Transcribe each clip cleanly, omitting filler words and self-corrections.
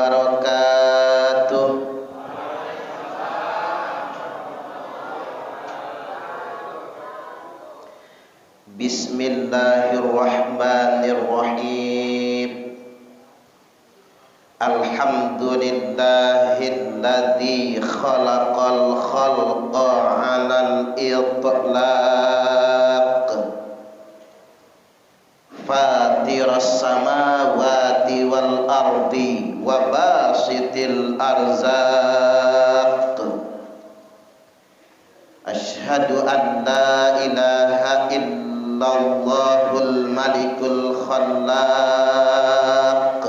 wabarakatuh. Bismillahirrahmanirrahim. Alhamdulillahilladzi khalaqal khalqa 'alal itlaq. Fatiras samawati wal ardi wa basitil arzaq. Asyhadu an la ilaha illallahul malikul khallaq.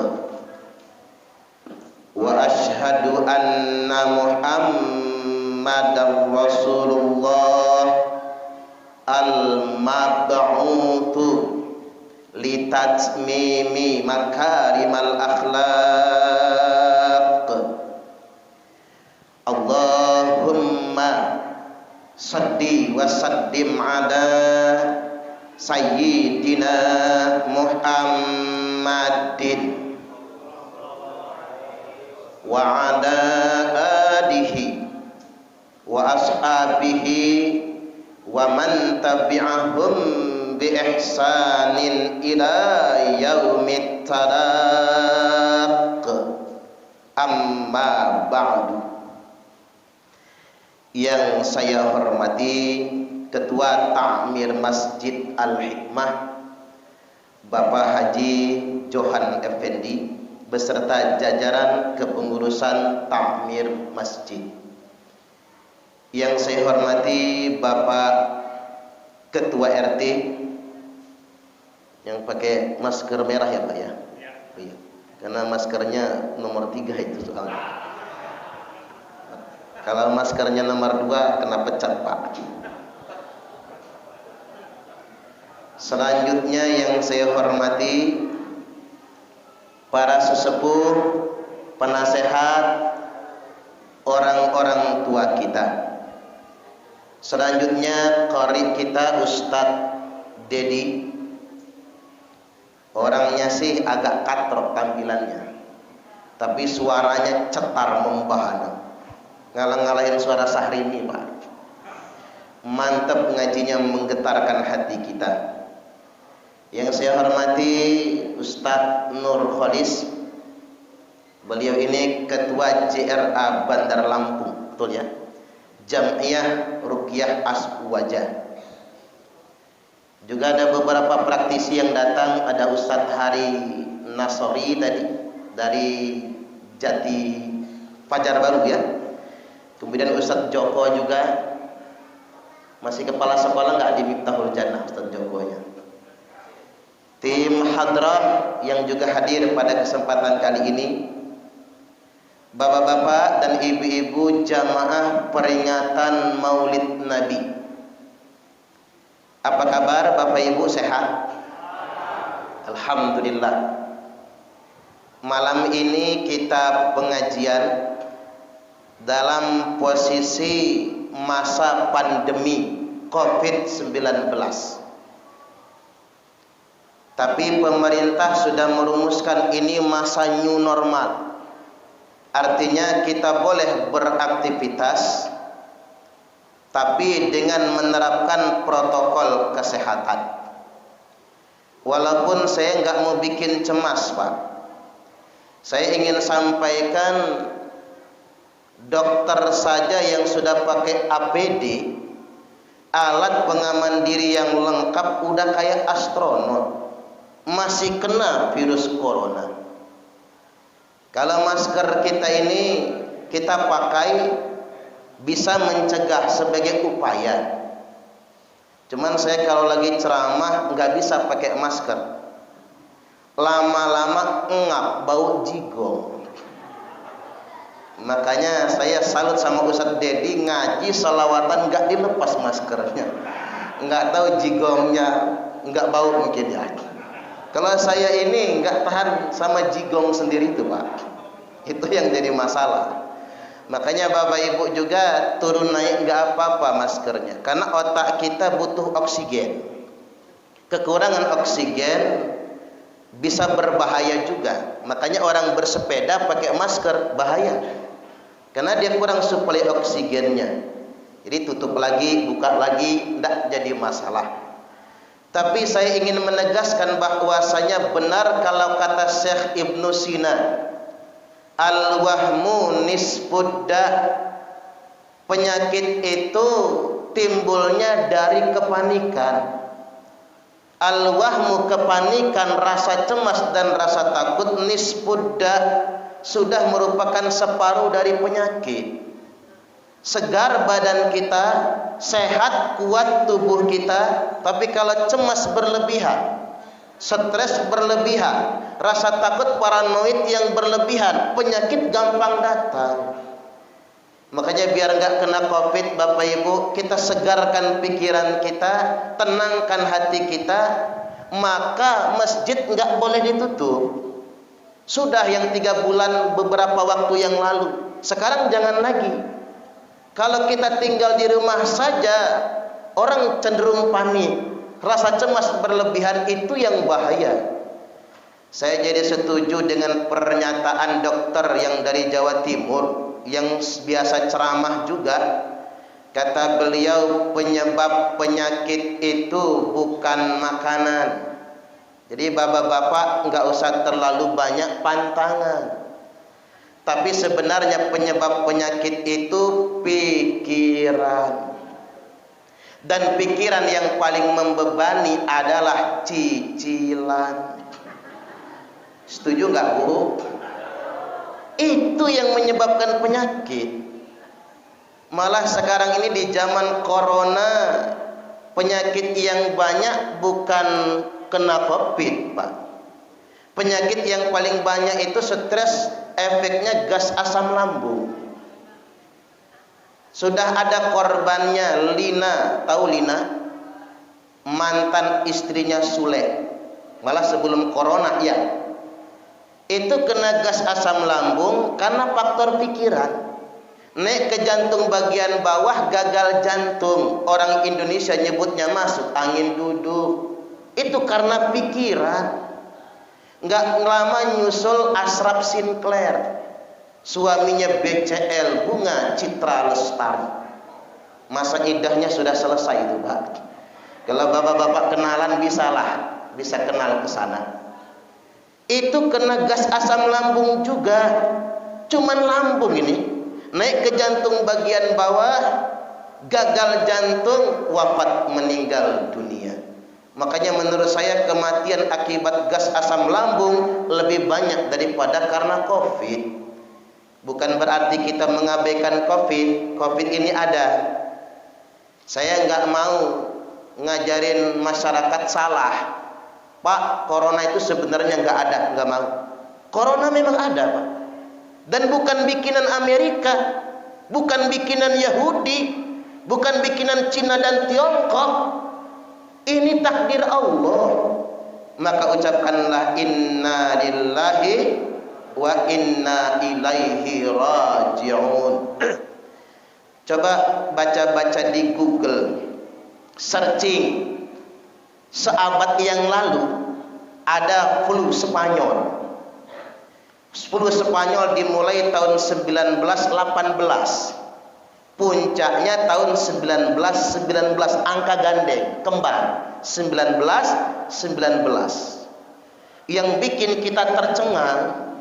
Wa asyhadu anna Muhammadar Rasulullah al-mab'utsu litatmimi makarimal akhlaq. Allahumma salli wa sallim ala sayyidina Muhammadin wa ala alihi wa ashabihi wa man tabi'ahum bi ihsanin ila yaumit talaq. Amma ba'du. Yang saya hormati Ketua Ta'mir Masjid Al-Hikmah Bapak Haji Johan Effendi beserta jajaran kepengurusan Ta'mir Masjid. Yang saya hormati Bapak Ketua RT yang pakai masker merah ya Pak ya? Iya. Karena maskernya nomor 3 itu soalnya. Kalau maskernya nomor 2 kena pecat Pak. Selanjutnya yang saya hormati para sesepuh, penasehat, orang-orang tua kita. Selanjutnya qari kita Ustadz Dedi. Orangnya sih agak katrok tampilannya, tapi suaranya cetar membahana. Ngalah-ngalahin suara Sahrini Pak. Mantap ngajinya, menggetarkan hati kita. Yang saya hormati Ustadz Nur Kholis. Beliau ini Ketua JRA Bandar Lampung, betul ya? Jam'iyah Ruqyah Aswaja. Juga ada beberapa praktisi yang datang. Ada Ustadz Hari Nasori tadi dari Jati Fajar Baru ya. Kemudian Ustadz Joko juga masih kepala sekolah nggak di Miftahul Jannah Ustadz Jokonya. Tim hadrah yang juga hadir pada kesempatan kali ini, bapak-bapak dan ibu-ibu jamaah peringatan Maulid Nabi. Apa kabar Bapak Ibu, sehat? Alhamdulillah. Malam ini kita pengajian dalam posisi masa pandemi COVID-19. Tapi pemerintah sudah merumuskan ini masa new normal. Artinya kita boleh beraktivitas, tapi dengan menerapkan protokol kesehatan. Walaupun saya nggak mau bikin cemas Pak, saya ingin sampaikan dokter saja yang sudah pakai APD, alat pengaman diri yang lengkap, udah kayak astronot, masih kena virus corona. Kalau masker kita ini kita pakai bisa mencegah sebagai upaya. Cuman saya kalau lagi ceramah nggak bisa pakai masker. Lama-lama ngap, bau jigong. Makanya saya salut sama Ustadz Dedi, ngaji salawatan nggak dilepas maskernya. Nggak tahu jigongnya nggak bau mungkin ya. Kalau saya ini nggak tahan sama jigong sendiri itu Pak. Itu yang jadi masalah. Makanya Bapak Ibu juga turun naik nggak apa-apa maskernya, karena otak kita butuh oksigen. Kekurangan oksigen bisa berbahaya juga. Makanya orang bersepeda pakai masker bahaya, karena dia kurang suplai oksigennya. Jadi tutup lagi, buka lagi, tidak jadi masalah. Tapi saya ingin menegaskan bahwasanya benar kalau kata Syekh Ibnu Sina, al-wahmu nisfudda, penyakit itu timbulnya dari kepanikan. Al-wahmu, kepanikan, rasa cemas dan rasa takut, nisfudda, sudah merupakan separuh dari penyakit. Segar badan kita, sehat kuat tubuh kita, tapi kalau cemas berlebihan, stres berlebihan, rasa takut paranoid yang berlebihan, penyakit gampang datang. Makanya biar nggak kena COVID, Bapak Ibu, kita segarkan pikiran kita, tenangkan hati kita. Maka masjid nggak boleh ditutup. Sudah yang 3 bulan beberapa waktu yang lalu, sekarang jangan lagi. Kalau kita tinggal di rumah saja, orang cenderung panik, rasa cemas berlebihan, itu yang bahaya. Saya jadi setuju dengan pernyataan dokter yang dari Jawa Timur, yang biasa ceramah juga. Kata beliau, penyebab penyakit itu bukan makanan. Jadi bapak-bapak nggak usah terlalu banyak pantangan. Tapi sebenarnya penyebab penyakit itu pikiran. Dan pikiran yang paling membebani adalah cicilan. Setuju nggak, Bu? Itu yang menyebabkan penyakit. Malah sekarang ini di zaman corona, penyakit yang banyak bukan kena COVID, Pak. Penyakit yang paling banyak itu stres, efeknya gas asam lambung. Sudah ada korbannya, Lina, tahu Lina? Mantan istrinya Sule. Malah sebelum corona ya. Itu kena gas asam lambung karena faktor pikiran. Naik ke jantung bagian bawah, gagal jantung. Orang Indonesia nyebutnya masuk angin duduk. Itu karena pikiran. Nggak lama nyusul Ashraf Sinclair, suaminya BCL, Bunga Citra Lestari. Masa idahnya sudah selesai itu, Pak. Kalau bapak-bapak kenalan bisa kenal ke sana. Itu kena gas asam lambung juga. Cuman lambung ini naik ke jantung bagian bawah, gagal jantung, wafat, meninggal dunia. Makanya menurut saya kematian akibat gas asam lambung lebih banyak daripada karena COVID. Bukan berarti kita mengabaikan COVID. COVID ini ada. Saya nggak mau ngajarin masyarakat salah. Pak, corona itu sebenarnya nggak ada, nggak mau. Corona memang ada, Pak. Dan bukan bikinan Amerika, bukan bikinan Yahudi, bukan bikinan Cina dan Tiongkok. Ini takdir Allah. Maka ucapkanlah inna lillahi wa inna ilaihi raji'un. Coba baca-baca di Google, searching seabad yang lalu ada flu Spanyol. Flu Spanyol dimulai tahun 1918. Puncaknya tahun 1919, angka gandeng, kembar 1919. Yang bikin kita tercengang,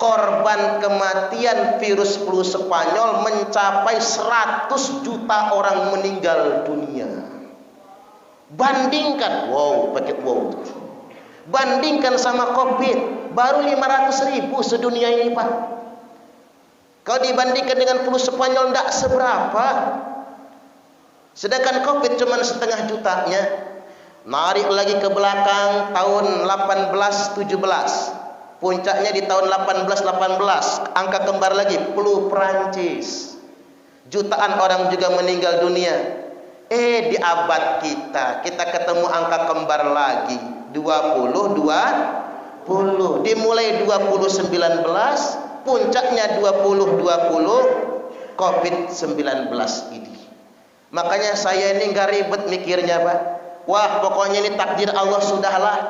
korban kematian virus flu Spanyol mencapai 100 juta orang meninggal dunia. Bandingkan, bandingkan sama COVID, baru 500.000 sedunia ini, Pak. Kalau dibandingkan dengan flu Spanyol tidak seberapa. Sedangkan COVID cuma 1,5 jutanya. Narik lagi ke belakang tahun 1817. Puncaknya di tahun 1818. Angka kembar lagi, flu Prancis. Jutaan orang juga meninggal dunia. Di abad kita ketemu angka kembar lagi. 20. Dimulai 2019. Puncaknya 2020 COVID-19 ini. Makanya saya ini nggak ribet mikirnya, Pak. Wah, pokoknya ini takdir Allah, sudahlah.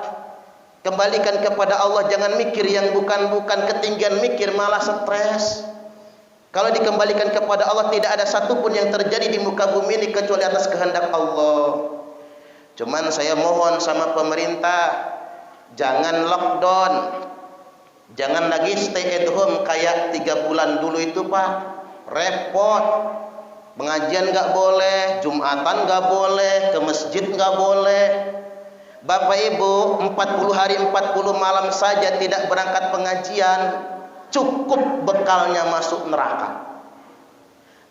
Kembalikan kepada Allah, jangan mikir yang bukan-bukan. Ketinggian mikir malah stres. Kalau dikembalikan kepada Allah, tidak ada satupun yang terjadi di muka bumi ini kecuali atas kehendak Allah. Cuman saya mohon sama pemerintah, jangan lockdown, jangan lagi stay at home kayak 3 bulan dulu itu Pak. Repot. Pengajian nggak boleh, Jumatan nggak boleh, ke masjid nggak boleh. Bapak Ibu, 40 hari 40 malam saja tidak berangkat pengajian, cukup bekalnya masuk neraka.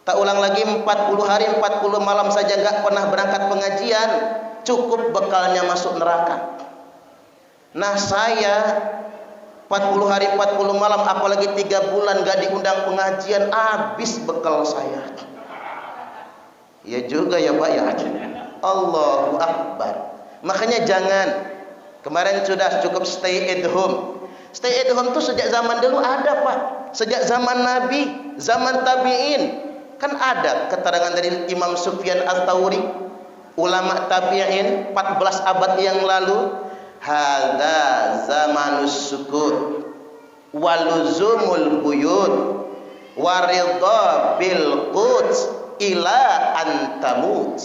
Tak ulang lagi, 40 hari 40 malam saja nggak pernah berangkat pengajian, cukup bekalnya masuk neraka. Nah saya 40 hari 40 malam, apalagi 3 bulan nggak diundang pengajian, habis bekal saya. Ya juga ya Pak ya. Allahu Akbar. Makanya jangan, kemarin sudah cukup stay at home. Stay at home itu sejak zaman dulu ada Pak. Sejak zaman Nabi, zaman tabi'in. Kan ada keterangan dari Imam Sufyan Ats-Tsauri, ulama tabi'in 14 abad yang lalu. Hadza zamanus sukut waluzumul buyut waridha bil quds ila antamut.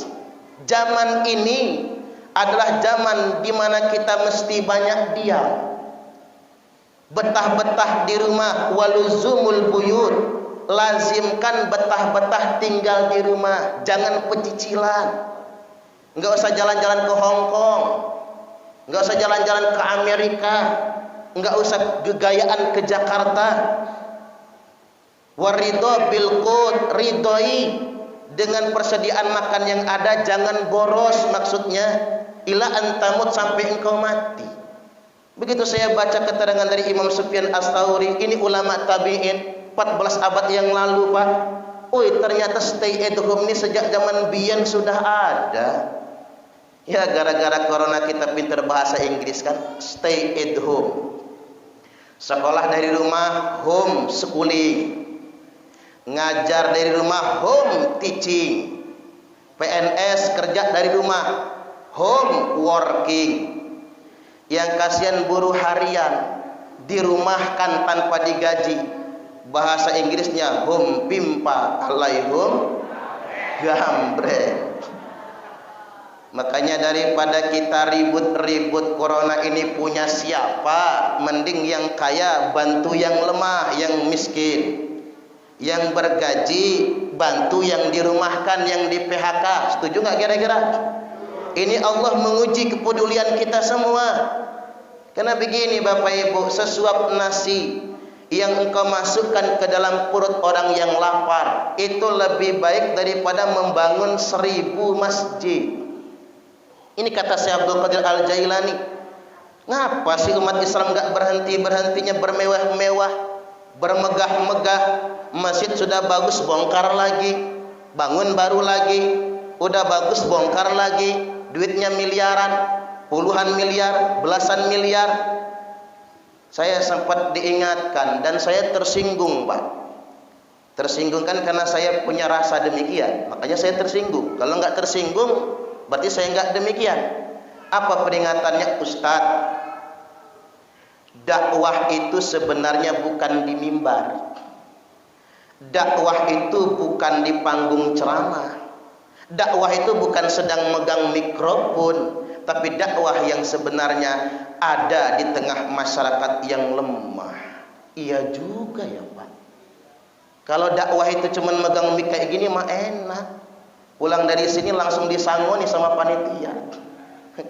Zaman ini adalah zaman di mana kita mesti banyak diam, betah-betah di rumah. Waluzumul buyut, lazimkan betah-betah tinggal di rumah, jangan pecicilan. Enggak usah jalan-jalan ke Hong Kong, enggak usah jalan-jalan ke Amerika, enggak usah gegayaan ke Jakarta. Waridho bil qut, ridhoi dengan persediaan makan yang ada, jangan boros, maksudnya ila antamut, sampai engkau mati. Begitu saya baca keterangan dari Imam Sufyan Ats-Tsauri, ini ulama tabi'in 14 abad yang lalu Pak. Ternyata stay at home ini sejak zaman biyen sudah ada. Ya gara-gara corona kita pintar bahasa Inggris kan, stay at home. Sekolah dari rumah, home schooling. Ngajar dari rumah, home teaching. PNS kerja dari rumah, home working. Yang kasihan buruh harian, dirumahkan tanpa digaji. Bahasa Inggrisnya home pimpa alaihum gambre. Makanya daripada kita ribut-ribut corona ini punya siapa, mending yang kaya bantu yang lemah, yang miskin. Yang bergaji bantu yang dirumahkan, yang di PHK. Setuju nggak kira-kira? Ini Allah menguji kepedulian kita semua. Karena begini Bapak Ibu, sesuap nasi yang engkau masukkan ke dalam perut orang yang lapar itu lebih baik daripada membangun 1000 masjid. Ini kata Syekh Abdul Qadir Al-Jailani. Ngapa sih umat Islam nggak berhenti-berhentinya bermewah-mewah, bermegah-megah? Masjid sudah bagus bongkar lagi, bangun baru lagi, udah bagus bongkar lagi, duitnya miliaran, puluhan miliar, belasan miliar. Saya sempat diingatkan dan saya tersinggung Pak. Tersinggung kan karena saya punya rasa demikian, makanya saya tersinggung. Kalau nggak tersinggung berarti saya nggak demikian. Apa peringatannya Ustadz? Dakwah itu sebenarnya bukan di mimbar. Dakwah itu bukan di panggung ceramah. Dakwah itu bukan sedang megang mikrofon, tapi dakwah yang sebenarnya ada di tengah masyarakat yang lemah. Iya juga ya Pak. Kalau dakwah itu cuma megang mik kayak gini mah enak. Pulang dari sini langsung disangoni sama panitia.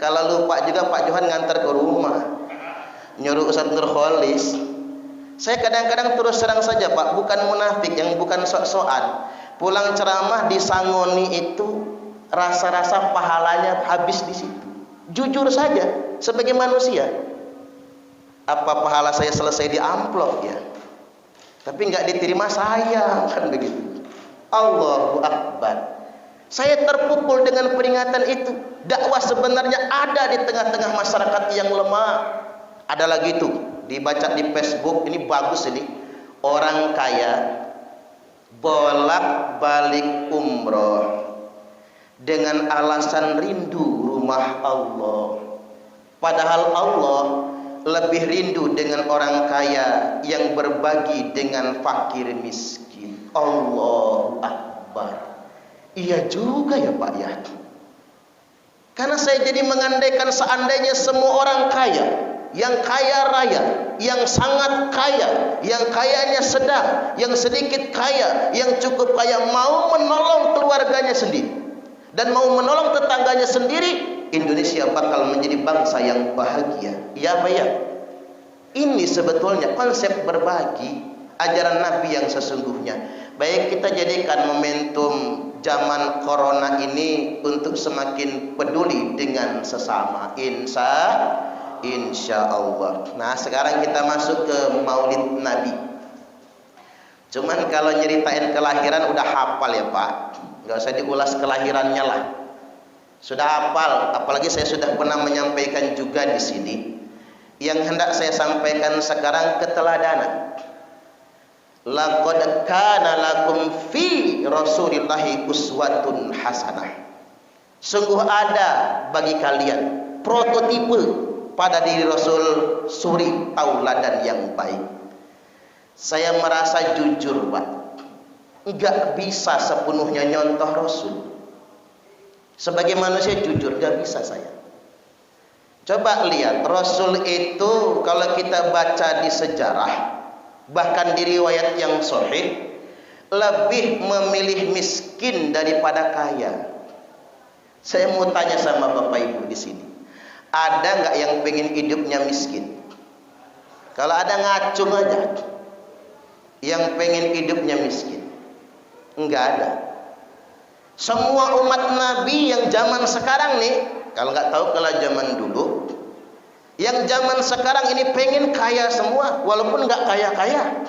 Kalau lupa juga Pak Johan ngantar ke rumah, nyuruh Ustaz Nurholis. Saya kadang-kadang terus serang saja Pak, bukan munafik, yang bukan sok-sokan. Pulang ceramah disangoni itu rasa-rasa pahalanya habis di situ. Jujur saja sebagai manusia. Apa pahala saya selesai di amplop ya? Tapi nggak diterima saya, kan begitu. Allahu Akbar. Saya terpukul dengan peringatan itu. Dakwah sebenarnya ada di tengah-tengah masyarakat yang lemah. Ada lagi tuh, dibaca di Facebook, ini bagus ini. Orang kaya bolak-balik umroh dengan alasan rindu rumah Allah. Padahal Allah lebih rindu dengan orang kaya yang berbagi dengan fakir miskin. Allahu Akbar. Iya juga ya Pak ya. Karena saya jadi mengandaikan seandainya semua orang kaya, yang kaya raya, yang sangat kaya, yang kayanya sedang, yang sedikit kaya, yang cukup kaya, mau menolong keluarganya sendiri dan mau menolong tetangganya sendiri, Indonesia bakal menjadi bangsa yang bahagia. Ya Pak ya. Ini sebetulnya konsep berbagi, ajaran Nabi yang sesungguhnya. Baik, kita jadikan momentum zaman corona ini untuk semakin peduli dengan sesama. Insya Allah. Nah, sekarang kita masuk ke Maulid Nabi. Cuman kalau nyeritain kelahiran udah hafal ya Pak. Nggak usah diulas kelahirannya lah. Sudah hafal, apalagi saya sudah pernah menyampaikan juga di sini. Yang hendak saya sampaikan sekarang keteladanan. Laqad kana lakum fi Rasulillahi uswatun hasanah. Sungguh ada bagi kalian prototipe pada diri Rasul suri tauladan yang baik. Saya merasa jujur Pak, enggak bisa sepenuhnya nyontoh Rasul. Sebagai manusia jujur, enggak bisa saya. Coba lihat, Rasul itu kalau kita baca di sejarah, bahkan di riwayat yang sahih, lebih memilih miskin daripada kaya. Saya mau tanya sama Bapak Ibu di sini, ada nggak yang pengen hidupnya miskin? Kalau ada ngacung aja, yang pengen hidupnya miskin, nggak ada. Semua umat Nabi yang zaman sekarang nih, kalau nggak tahu kalau zaman dulu, yang zaman sekarang ini pengen kaya semua, walaupun nggak kaya-kaya.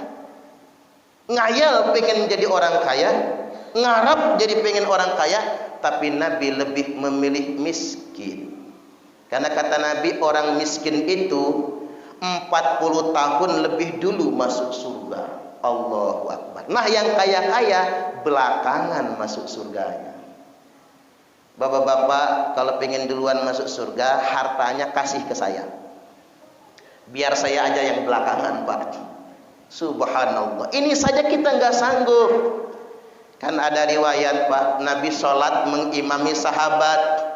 Ngayal pengen jadi orang kaya, ngarap jadi pengen orang kaya, tapi Nabi lebih memilih miskin. Karena kata Nabi, orang miskin itu 40 tahun lebih dulu masuk surga. Allahu Akbar. Nah, yang kaya-kaya belakangan masuk surganya. Bapak-bapak kalau pengen duluan masuk surga, hartanya kasih ke saya. Biar saya aja yang belakangan Pak. Subhanallah. Ini saja kita nggak sanggup. Kan ada riwayat Pak, Nabi sholat mengimami sahabat.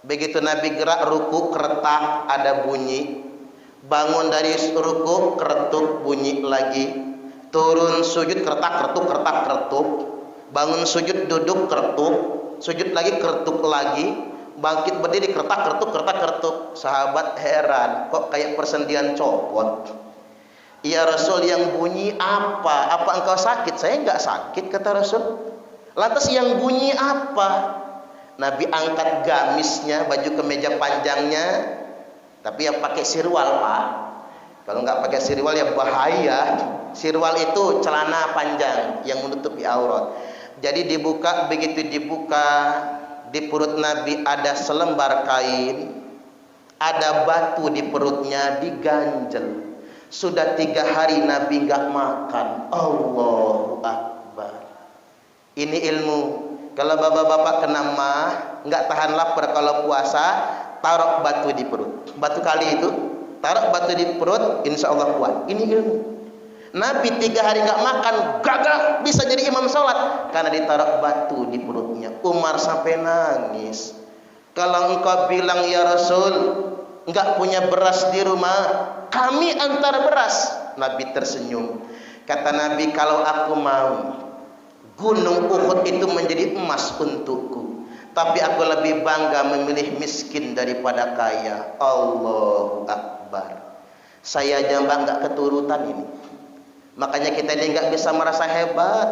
Begitu Nabi gerak ruku, keretak ada bunyi. Bangun dari ruku, keretuk bunyi lagi. Turun sujud, keretak keretuk, keretak keretuk. Bangun sujud, duduk keretuk. Sujud lagi, keretuk lagi. Bangkit berdiri, keretak keretuk, keretak keretuk. Sahabat heran, kok kayak persendian copot. Ya Rasul, yang bunyi apa? Apa engkau sakit? Saya enggak sakit, kata Rasul. Lantas yang bunyi apa? Nabi angkat gamisnya, baju kemeja panjangnya, tapi ya pakai sirwal Pak. Kalau nggak pakai sirwal ya bahaya. Sirwal itu celana panjang yang menutupi aurat. Jadi dibuka, begitu dibuka, di perut Nabi ada selembar kain, ada batu di perutnya, diganjel. Sudah 3 hari Nabi nggak makan. Allahu Akbar. Ini ilmu. Kalau bapak-bapak kena mah, nggak tahan lapar kalau puasa, taruh batu di perut. Batu kali itu, taruh batu di perut, insya Allah kuat. Ini ilmu. Nabi 3 hari nggak makan, gagah bisa jadi imam sholat karena ditaruh batu di perutnya. Umar sampai nangis. Kalau engkau bilang ya Rasul, nggak punya beras di rumah, kami antar beras. Nabi tersenyum. Kata Nabi, kalau aku mau gunung Uhud itu menjadi emas untukku, tapi aku lebih bangga memilih miskin daripada kaya. Allahu Akbar. Saya aja nggak keturutan ini. Makanya kita ini nggak bisa merasa hebat.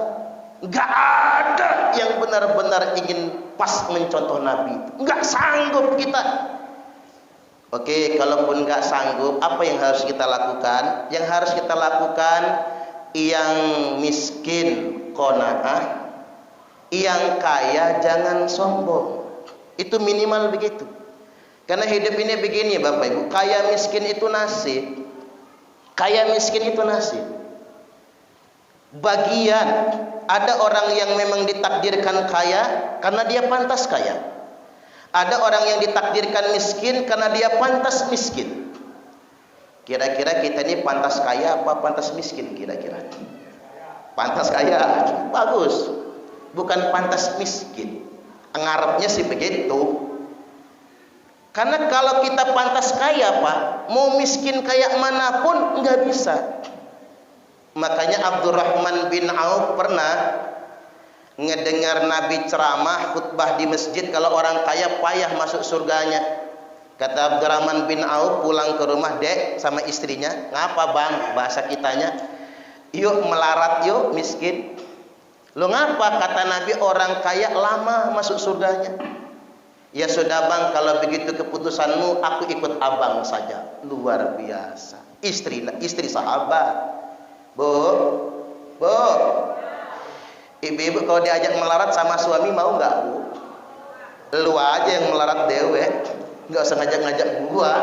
Nggak ada yang benar-benar ingin pas mencontoh Nabi. Nggak sanggup kita. Oke, kalaupun nggak sanggup, apa yang harus kita lakukan? Yang harus kita lakukan, yang miskin qanaah, yang kaya jangan sombong. Itu minimal begitu. Karena hidup ini begini Bapak Ibu, kaya miskin itu nasib. Kaya miskin itu nasib. Bagian, ada orang yang memang ditakdirkan kaya karena dia pantas kaya. Ada orang yang ditakdirkan miskin karena dia pantas miskin. Kira-kira kita ini pantas kaya apa pantas miskin kira-kira? Pantas kaya. Bagus. Bukan pantas miskin. Ngarepnya sih begitu. Karena kalau kita pantas kaya, Pak, mau miskin kayak manapun nggak bisa. Makanya Abdurrahman bin Auf pernah ngedengar Nabi ceramah khutbah di masjid kalau orang kaya payah masuk surganya. Kata Abdurrahman bin Auf pulang ke rumah, Dek, sama istrinya, ngapa bang? Bahasa kitanya, yuk melarat yuk miskin. Lo ngapa? Kata Nabi, orang kaya lama masuk surganya. Ya sudah bang, kalau begitu keputusanmu, aku ikut abang saja. Luar biasa. Istri sahabat. Bu, ibu-ibu kalau diajak melarat sama suami mau nggak bu? Lu aja yang melarat dewe. Nggak usah ngajak-ngajak gua.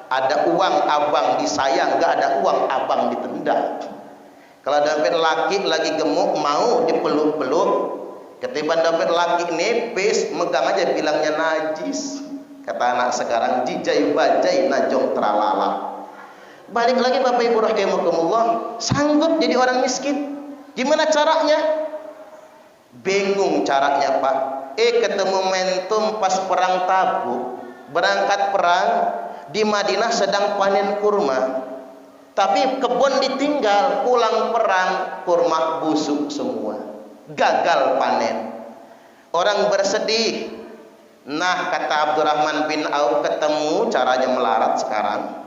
Ada uang abang disayang, nggak ada uang abang ditendang. Kalau dompet laki lagi gemuk mau dipeluk-peluk, ketiban dompet laki nipis megang aja bilangnya najis. Kata anak sekarang jijai bajai najong tralala. Balik lagi Bapak Ibu rahimakumullah, sanggup jadi orang miskin. Gimana caranya? Bingung caranya Pak. Ketemu momentum pas perang Tabuk. Berangkat perang di Madinah sedang panen kurma, tapi kebun ditinggal, pulang perang kurma busuk semua, gagal panen. Orang bersedih. Nah, kata Abdurrahman bin Auf, ketemu caranya melarat sekarang.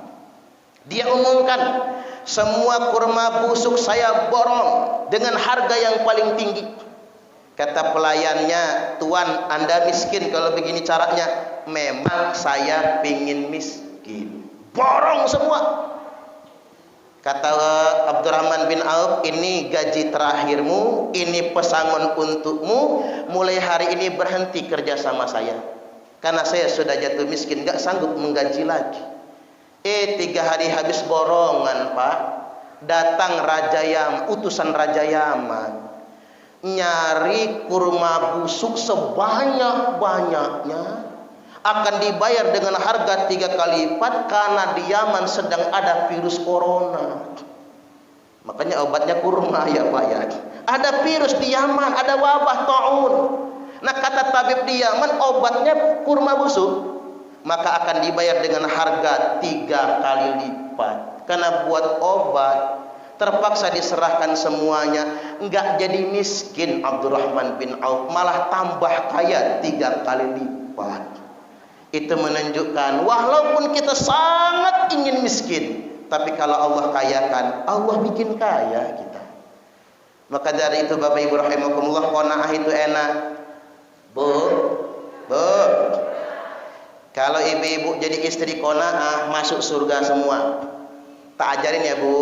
Dia umumkan, semua kurma busuk saya borong dengan harga yang paling tinggi. Kata pelayannya, Tuan Anda miskin kalau begini caranya. Memang saya pingin miskin. Borong semua. Kata Abdurrahman bin Auf, ini gaji terakhirmu, ini pesangon untukmu. Mulai hari ini berhenti kerja sama saya. Karena saya sudah jatuh miskin, gak sanggup menggaji lagi. 3 hari habis borongan Pak. Datang utusan Raja Yaman. Nyari kurma busuk sebanyak-banyaknya. Akan dibayar dengan harga 3 kali lipat karena di Yaman sedang ada virus corona. Makanya obatnya kurma ya Pak ya. Ada virus di Yaman, ada wabah taun. Nah kata tabib di Yaman obatnya kurma busuk. Maka akan dibayar dengan harga 3 kali lipat. Karena buat obat terpaksa diserahkan semuanya. Enggak jadi miskin Abdurrahman bin Auf, malah tambah kaya 3 kali lipat. Itu menunjukkan walaupun kita sangat ingin miskin, tapi kalau Allah kayakan, Allah bikin kaya kita. Maka dari itu Bapak Ibu rahimakumullah, qanaah itu enak. Bu, kalau ibu-ibu jadi istri qanaah masuk surga semua. Tak ajarin ya Bu,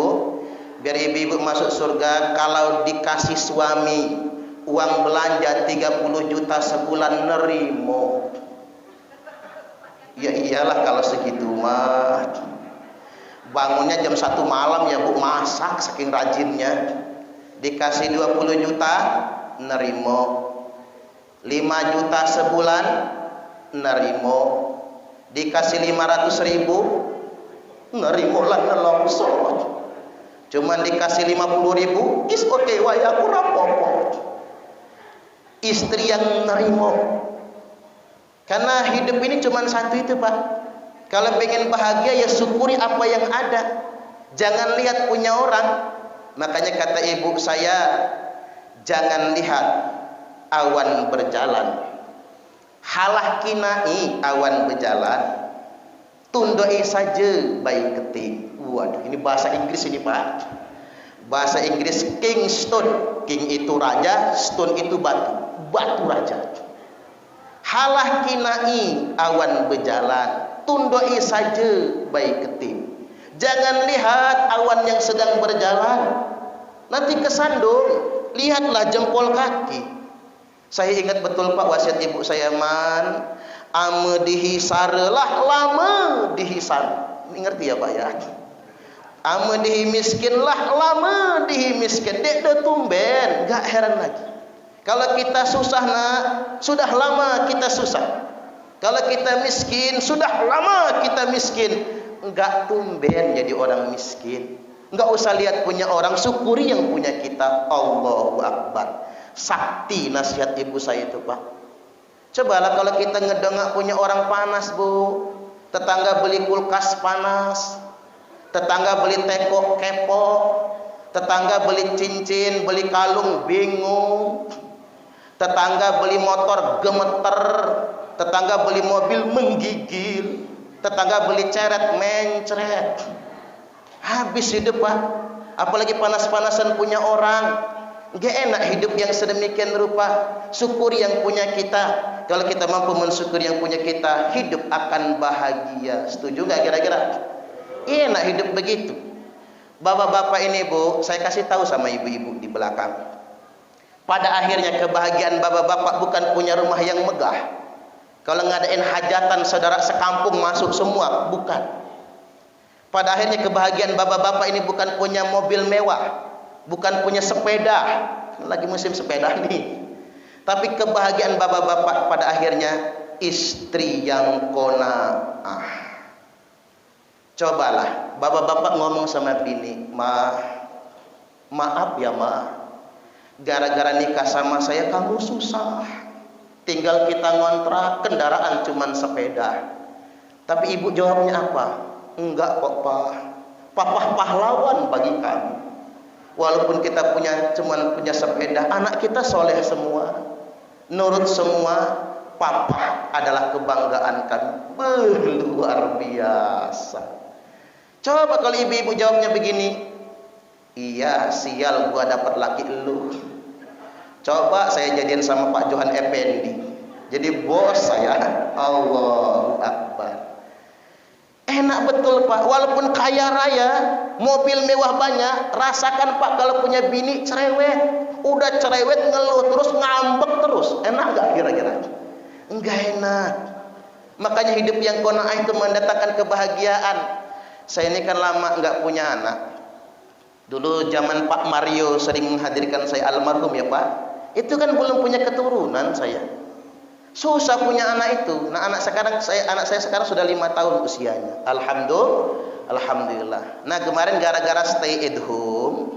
biar ibu-ibu masuk surga. Kalau dikasih suami uang belanja 30 juta sebulan nerimo. Ya iyalah kalau segitu mah. Bangunnya jam 1 malam ya Bu, masak saking rajinnya. Dikasih 20 juta nerimo. 5 juta sebulan nerimo. Dikasih 500 ribu nerimo lah nelongso. Cuman dikasih 50 ribu is okay wae aku rapopo. Istri yang nerimo. Karena hidup ini cuma satu itu Pak. Kalau pengen bahagia ya syukuri apa yang ada. Jangan lihat punya orang. Makanya kata ibu saya, jangan lihat awan berjalan. Halah kinai awan berjalan. Tundoi saja baik keting. Waduh, ini bahasa Inggris ini Pak. Bahasa Inggris king stone. King itu raja, stone itu batu. Batu raja. Halah kinai awan berjalan, tundoi saja baik keting. Jangan lihat awan yang sedang berjalan, nanti kesandung. Lihatlah jempol kaki. Saya ingat betul Pak wasiat ibu saya man, ame dihisar lah lama dihisar. Ini ngerti ya Pak ya? Ame dihi miskin lah lama dihi miskin. Dek de tumben, gak heran lagi. Kalau kita susah nak, sudah lama kita susah. Kalau kita miskin, sudah lama kita miskin. enggak tumben jadi orang miskin. Enggak usah lihat punya orang, syukuri yang punya kita. Allahu Akbar. Sakti nasihat ibu saya itu, Pak. Cobalah kalau kita ngedongak punya orang panas, Bu. Tetangga beli kulkas panas, tetangga beli teko kepo, tetangga beli cincin, beli kalung bingung, tetangga beli motor gemeter, tetangga beli mobil menggigil, tetangga beli ceret mencret. Habis hidup, Pak. Apalagi panas-panasan punya orang. Gak enak hidup yang sedemikian rupa. Syukuri yang punya kita. Kalau kita mampu mensyukuri yang punya kita, hidup akan bahagia. Setuju gak kira-kira? Enak hidup begitu. Bapak-bapak ini, Bu, saya kasih tahu sama ibu-ibu di belakang. Pada akhirnya kebahagiaan bapak-bapak bukan punya rumah yang megah. Kalau ngadain hajatan saudara sekampung masuk semua, bukan. Pada akhirnya kebahagiaan bapak-bapak ini bukan punya mobil mewah, bukan punya sepeda. Lagi musim sepeda nih. Tapi kebahagiaan bapak-bapak pada akhirnya istri yang qanaah. Cobalah bapak-bapak ngomong sama bini, maaf ya Ma, gara-gara nikah sama saya kamu susah. Tinggal kita ngontrak, kendaraan cuman sepeda. Tapi ibu jawabnya apa? Enggak kok, Pak. Papa pahlawan bagi kami. Walaupun kita cuman punya sepeda, anak kita soleh semua, nurut semua. Papa adalah kebanggaan kami. Luar biasa. Coba kalau ibu-ibu jawabnya begini, iya sial gua dapat laki lu. Coba saya jadian sama Pak Johan Effendi, jadi bos saya. Allahu Akbar. Enak betul, Pak. Walaupun kaya raya, mobil mewah banyak, rasakan, Pak, kalau punya bini cerewet. Udah cerewet ngeluh terus, ngambek terus. Enak gak kira-kira? Enggak enak. Makanya hidup yang qanaah itu mendatangkan kebahagiaan. Saya ini kan lama nggak punya anak. Dulu zaman Pak Mario sering menghadirkan saya, almarhum ya Pak. Itu kan belum punya keturunan saya. Susah punya anak itu. Nah anak saya sekarang sudah 5 tahun usianya. Alhamdulillah. Nah kemarin gara-gara stay at home,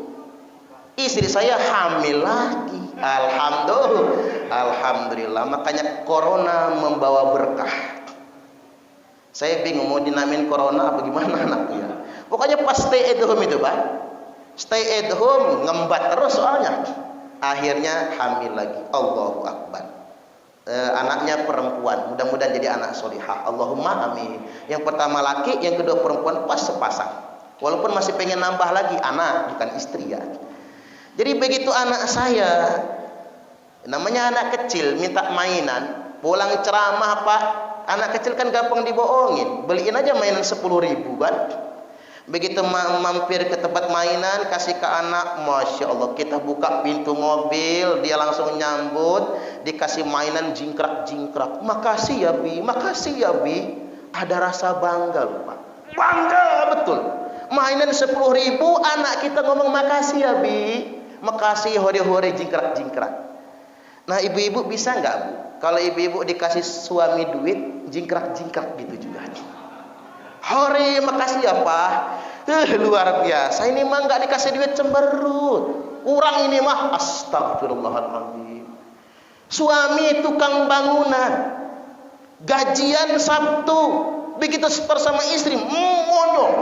istri saya hamil lagi. Alhamdulillah. Makanya corona membawa berkah. Saya bingung mau dinamain corona apa gimana anaknya. Pokoknya pas stay at home itu, Pak. Stay at home ngembat terus soalnya. Akhirnya hamil lagi. Allahu Akbar. Anaknya perempuan. Mudah-mudahan jadi anak solihah. Allahumma amin. Yang pertama laki, yang kedua perempuan, pas sepasang. Walaupun masih pengen nambah lagi anak, bukan istri ya. Jadi begitu anak saya, namanya anak kecil, minta mainan, pulang ceramah, Pak. Anak kecil kan gampang dibohongin. Beliin aja mainan 10.000 kan. Begitu mampir ke tempat mainan, kasih ke anak, Masya Allah, kita buka pintu mobil, dia langsung nyambut, dikasih mainan jingkrak-jingkrak. Makasih ya Bi, makasih ya Bi. Ada rasa bangga loh, Pak. Bangga betul. Mainan 10.000, anak kita ngomong makasih ya Bi. Makasih, hore-hore, jingkrak-jingkrak. Nah ibu-ibu bisa nggak, Bu? Kalau ibu-ibu dikasih suami duit, jingkrak-jingkrak gitu juga. Hore, makasih ya Pak. Luar biasa. Ini mah nggak dikasih duit cemberut. Kurang ini mah, astagfirullahaladzim. Suami tukang bangunan, gajian Sabtu, begitu bersama istri, monyong.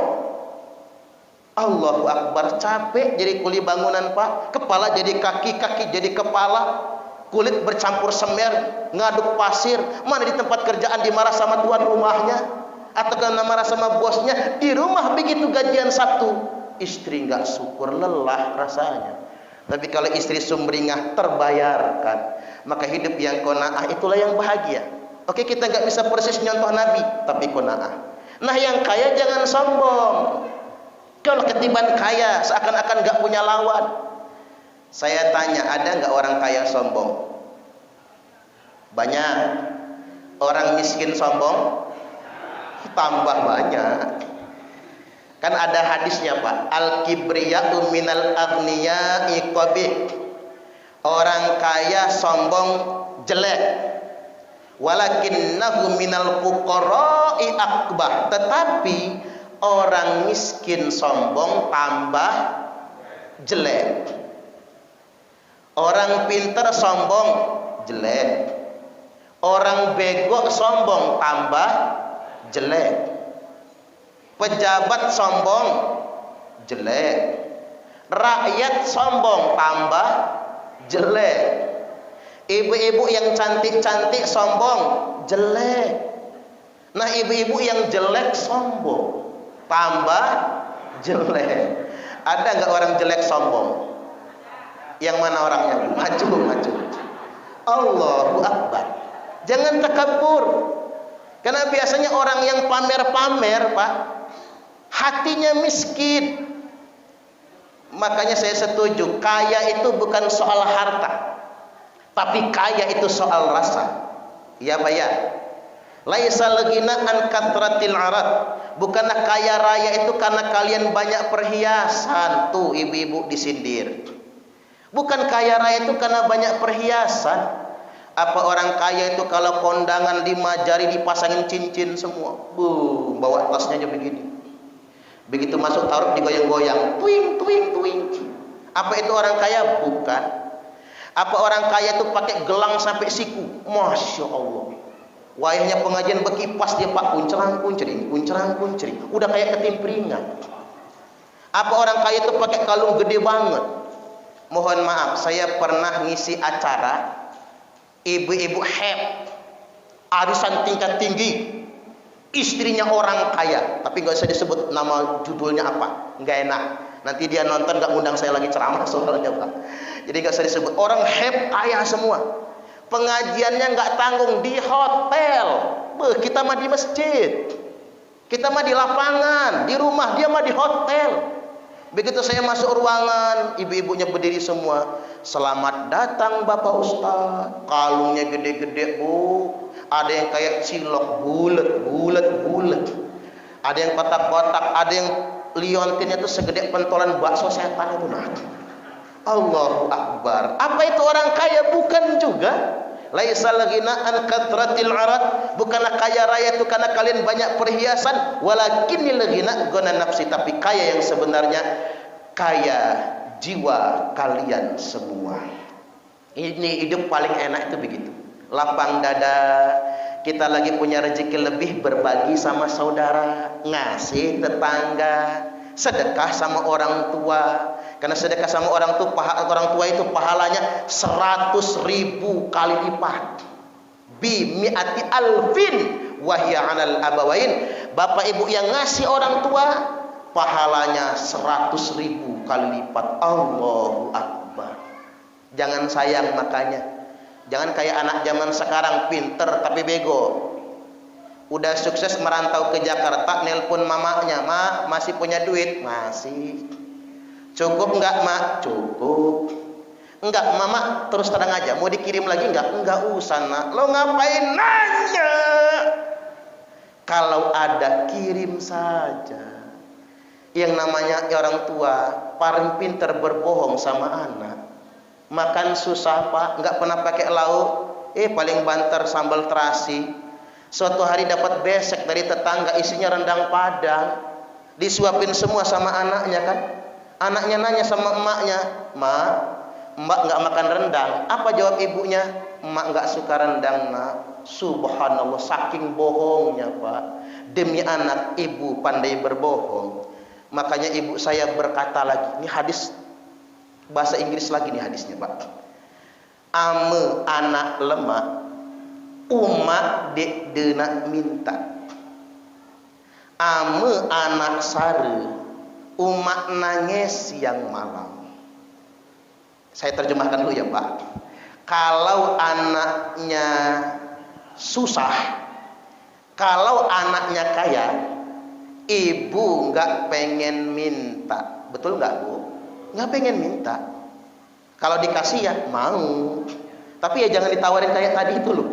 Allahu Akbar, capek jadi kuli bangunan Pak. Kepala jadi kaki, kaki jadi kepala. Kulit bercampur semer, ngaduk pasir. Mana di tempat kerjaan dimarah sama tuan rumahnya, atau karena marah sama bosnya. Di rumah begitu gajian Sabtu, istri nggak syukur, lelah rasanya. Tapi kalau istri sumringah, terbayarkan. Maka hidup yang qanaah itulah yang bahagia. Oke, kita nggak bisa persis nyontoh Nabi, tapi qanaah. Nah yang kaya jangan sombong. Kalau ketiban kaya seakan-akan nggak punya lawan. Saya tanya, ada nggak orang kaya sombong? Banyak. Orang miskin sombong? Tambah banyak. Kan ada hadisnya Pak, al-kibriya'u minal aghniya'i qabih. Orang kaya sombong jelek. Walakinnahu minal fuqara'i akbah. Tetapi orang miskin sombong tambah jelek. Orang pinter sombong jelek. Orang bego sombong tambah jelek. Pejabat sombong jelek. Rakyat sombong tambah jelek. Ibu-ibu yang cantik-cantik sombong jelek. Nah, ibu-ibu yang jelek sombong tambah jelek. Ada nggak orang jelek sombong? Yang mana orangnya? Maju. Allahu Akbar. Jangan takabur. Karena biasanya orang yang pamer-pamer, Pak, hatinya miskin. Makanya saya setuju, kaya itu bukan soal harta, tapi kaya itu soal rasa. Ya, Pak ya. Laisa lagina an katratil arad. Bukanlah kaya raya itu karena kalian banyak perhiasan. Tuh ibu-ibu disindir. Bukan kaya raya itu karena banyak perhiasan. Apa orang kaya itu kalau kondangan 5 jari dipasangin cincin semua. Bawa tasnya aja begini. Begitu masuk taruh digoyang-goyang. Tuing. Apa itu orang kaya? Bukan. Apa orang kaya itu pakai gelang sampai siku? Masya Allah. Wayahnya pengajian berkipas dia Pak, kuncering. Udah kayak ketimpringan. Apa orang kaya itu pakai kalung gede banget? Mohon maaf, saya pernah ngisi acara ibu-ibu heb, arisan tingkat tinggi, istrinya orang kaya, tapi nggak usah disebut nama judulnya apa, nggak enak. Nanti dia nonton nggak undang saya lagi ceramah soalnya Pak. Jadi nggak usah disebut. Orang heb kaya semua. Pengajiannya nggak tanggung di hotel. Kita mah di masjid, kita mah di lapangan, di rumah, dia mah di hotel. Begitu saya masuk ruangan, ibu-ibunya berdiri semua. Selamat datang Bapak Ustaz. Kalungnya gede-gede Bu. Ada yang kayak cilok, bulet. Ada yang kotak-kotak, ada yang liontinnya itu segede pentolan bakso setan itu. Nah, Allahu Akbar. Apa itu orang kaya? Bukan juga. Laisa lagina an katratil arad. Bukanlah kaya raya itu karena kalian banyak perhiasan, walakinil lagina guna nafsi, tapi kaya yang sebenarnya kaya jiwa kalian semua. Ini hidup paling enak itu begitu. Lapang dada. Kita lagi punya rezeki lebih, berbagi sama saudara, ngasih tetangga, sedekah sama orang tua. Karena sedekah sama orang tua itu pahalanya 100.000 kali lipat. Bi mi'ati alfin wahya 'alal abawain. Bapak ibu yang ngasih orang tua pahalanya 100.000 kali lipat. Allahu Akbar. Jangan sayang makanya. Jangan kayak anak zaman sekarang, pinter tapi bego. Udah sukses merantau ke Jakarta, nelpon mamanya, "Ma, masih punya duit?" "Masih." "Cukup enggak, Mak?" "Cukup." "Enggak, Mama, terus terang aja, mau dikirim lagi enggak?" "Enggak usah, Nak." "Lo ngapain nanya? Kalau ada kirim saja." Yang namanya orang tua paling pinter berbohong sama anak. Makan susah Pak, enggak pernah pakai lauk, paling banter sambal terasi. Suatu hari dapat besek dari tetangga, isinya rendang Padang, disuapin semua sama anaknya kan. Anaknya nanya sama emaknya, "Ma, Mbak nggak makan rendang?" Apa jawab ibunya? "Emak nggak suka rendang, Nak." Subhanallah, saking bohongnya Pak. Demi anak, ibu pandai berbohong. Makanya ibu saya berkata lagi, ini hadis bahasa Inggris lagi nih hadisnya Pak. "Ame anak lemah, umak dek dena minta. Ame anak sare, umak nangis siang malam." Saya terjemahkan dulu ya Pak. Kalau anaknya susah, kalau anaknya kaya, ibu nggak pengen minta. Betul nggak Bu? Nggak pengen minta. Kalau dikasih ya mau. Tapi ya jangan ditawarin kayak tadi itu loh.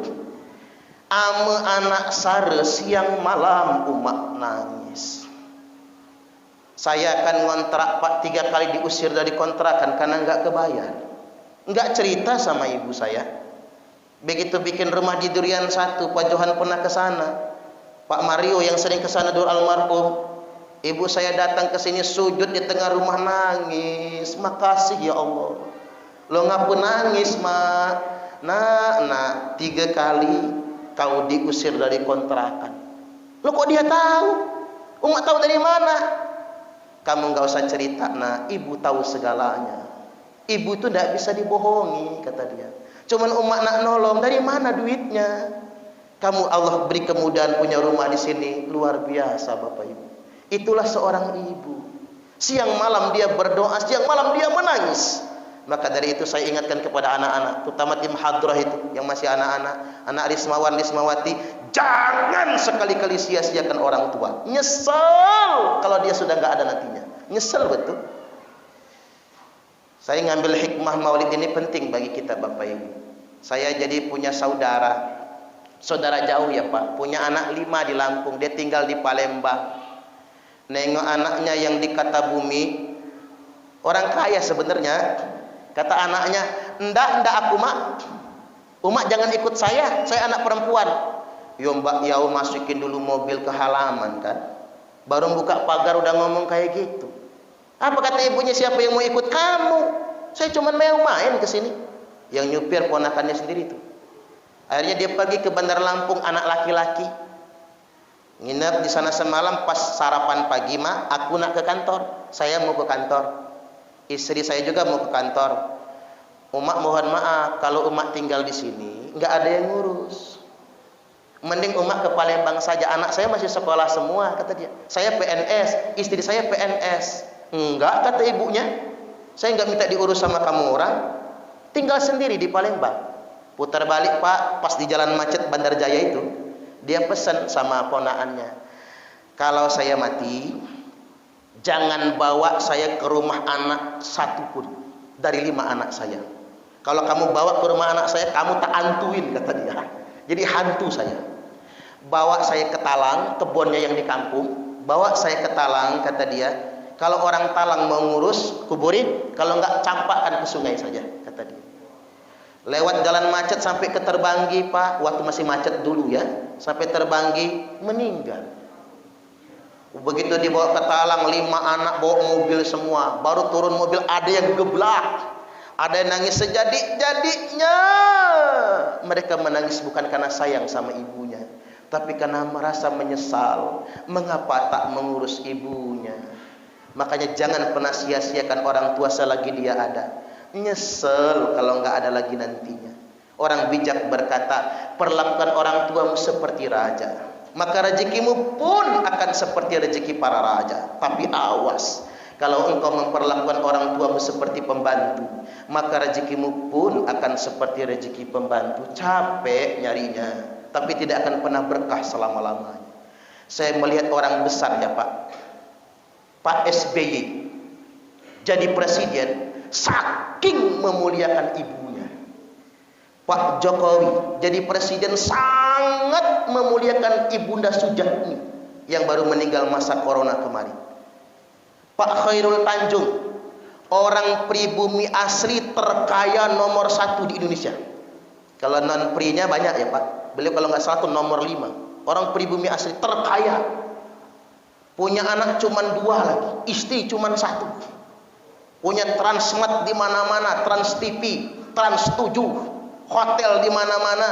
"Ame anak sare siang malam umak nangis." Saya akan ngontrak Pak, 3 kali diusir dari kontrakan karena nggak kebayar. Nggak cerita sama ibu saya. Begitu bikin rumah di Durian 1, Pak Johan pernah ke sana. Pak Mario yang sering ke sana dulu almarhum. Ibu saya datang ke sini sujud di tengah rumah nangis. Makasih ya Allah. Lo ngapun nangis, Mak? Nak, 3 kali kau diusir dari kontrakan. Lo kok dia tahu? Umat tahu dari mana? Kamu nggak usah cerita, Nak. Ibu tahu segalanya. Ibu itu tidak bisa dibohongi, kata dia. Cuman umat nak nolong, dari mana duitnya? Kamu Allah beri kemudahan punya rumah di sini, luar biasa Bapak Ibu. Itulah seorang ibu. Siang malam dia berdoa, siang malam dia menangis. Maka dari itu saya ingatkan kepada anak-anak, terutama tim hadrah itu yang masih anak-anak, anak Rismawan, Rismawati, jangan sekali-kali sia-siakan orang tua. Nyesel kalau dia sudah nggak ada nantinya. Nyesel betul. Saya ngambil hikmah maulid ini penting bagi kita Bapak Ibu. Saya jadi punya saudara jauh ya Pak, punya anak 5 di Lampung, dia tinggal di Palembang. Nengok anaknya yang di Katabumi, orang kaya sebenarnya. Kata anaknya, ndak aku Mak. Umak jangan ikut saya anak perempuan. Yo Mbak, ya masukin dulu mobil ke halaman kan. Baru buka pagar udah ngomong kayak gitu. Apa kata ibunya, siapa yang mau ikut kamu? Saya cuma mau main ke sini. Yang nyupir ponakannya sendiri itu. Akhirnya dia pergi ke Bandar Lampung, anak laki-laki. Nginep di sana semalam, pas sarapan pagi, Mak, aku nak ke kantor. Saya mau ke kantor. Istri saya juga mau ke kantor. Umak mohon maaf, kalau umak tinggal di sini, nggak ada yang ngurus. Mending umak ke Palembang saja. Anak saya masih sekolah semua, kata dia. Saya PNS, istri saya PNS. Enggak, kata ibunya. Saya nggak minta diurus sama kamu orang. Tinggal sendiri di Palembang. Putar balik Pak, pas di jalan macet Bandar Jaya itu, dia pesan sama ponaannya, kalau saya mati, jangan bawa saya ke rumah anak satupun dari 5 anak saya. Kalau kamu bawa ke rumah anak saya, kamu tak antuin, kata dia. Jadi hantu saya. Bawa saya ke Talang, kebunnya yang di kampung. Bawa saya ke Talang, kata dia. Kalau orang Talang mau ngurus, kuburin. Kalau enggak, campakkan ke sungai saja, kata dia. Lewat jalan macet sampai ke Terbanggi Pak, waktu masih macet dulu ya. Sampai Terbanggi, meninggal. Begitu dibawa ke Talang, 5 anak bawa mobil semua. Baru turun mobil, ada yang geblak. Ada yang nangis sejadi-jadinya. Mereka menangis bukan karena sayang sama ibunya, tapi karena merasa menyesal. Mengapa tak mengurus ibunya? Makanya jangan pernah sia-siakan orang tua selagi dia ada. Nyesel kalau nggak ada lagi nantinya. Orang bijak berkata, perlakukan orang tuamu seperti raja, maka rezekimu pun akan seperti rezeki para raja. Tapi awas, kalau engkau memperlakukan orang tuamu seperti pembantu, maka rezekimu pun akan seperti rezeki pembantu. Capek nyarinya, tapi tidak akan pernah berkah selama-lamanya. Saya melihat orang besar ya Pak SBY jadi presiden, saking memuliakan ibunya. Pak Jokowi jadi presiden, sangat memuliakan ibunda Sujatmi yang baru meninggal masa corona kemarin. Pak Khairul Tanjung, orang pribumi asli terkaya nomor 1 di Indonesia. Kalau non prinya banyak ya Pak. Beliau kalau nggak salah tuh nomor 5. Orang pribumi asli terkaya. Punya anak cuman 2 lagi, istri cuman 1. Punya Transmart di mana-mana, Trans TV, Trans 7, hotel di mana-mana.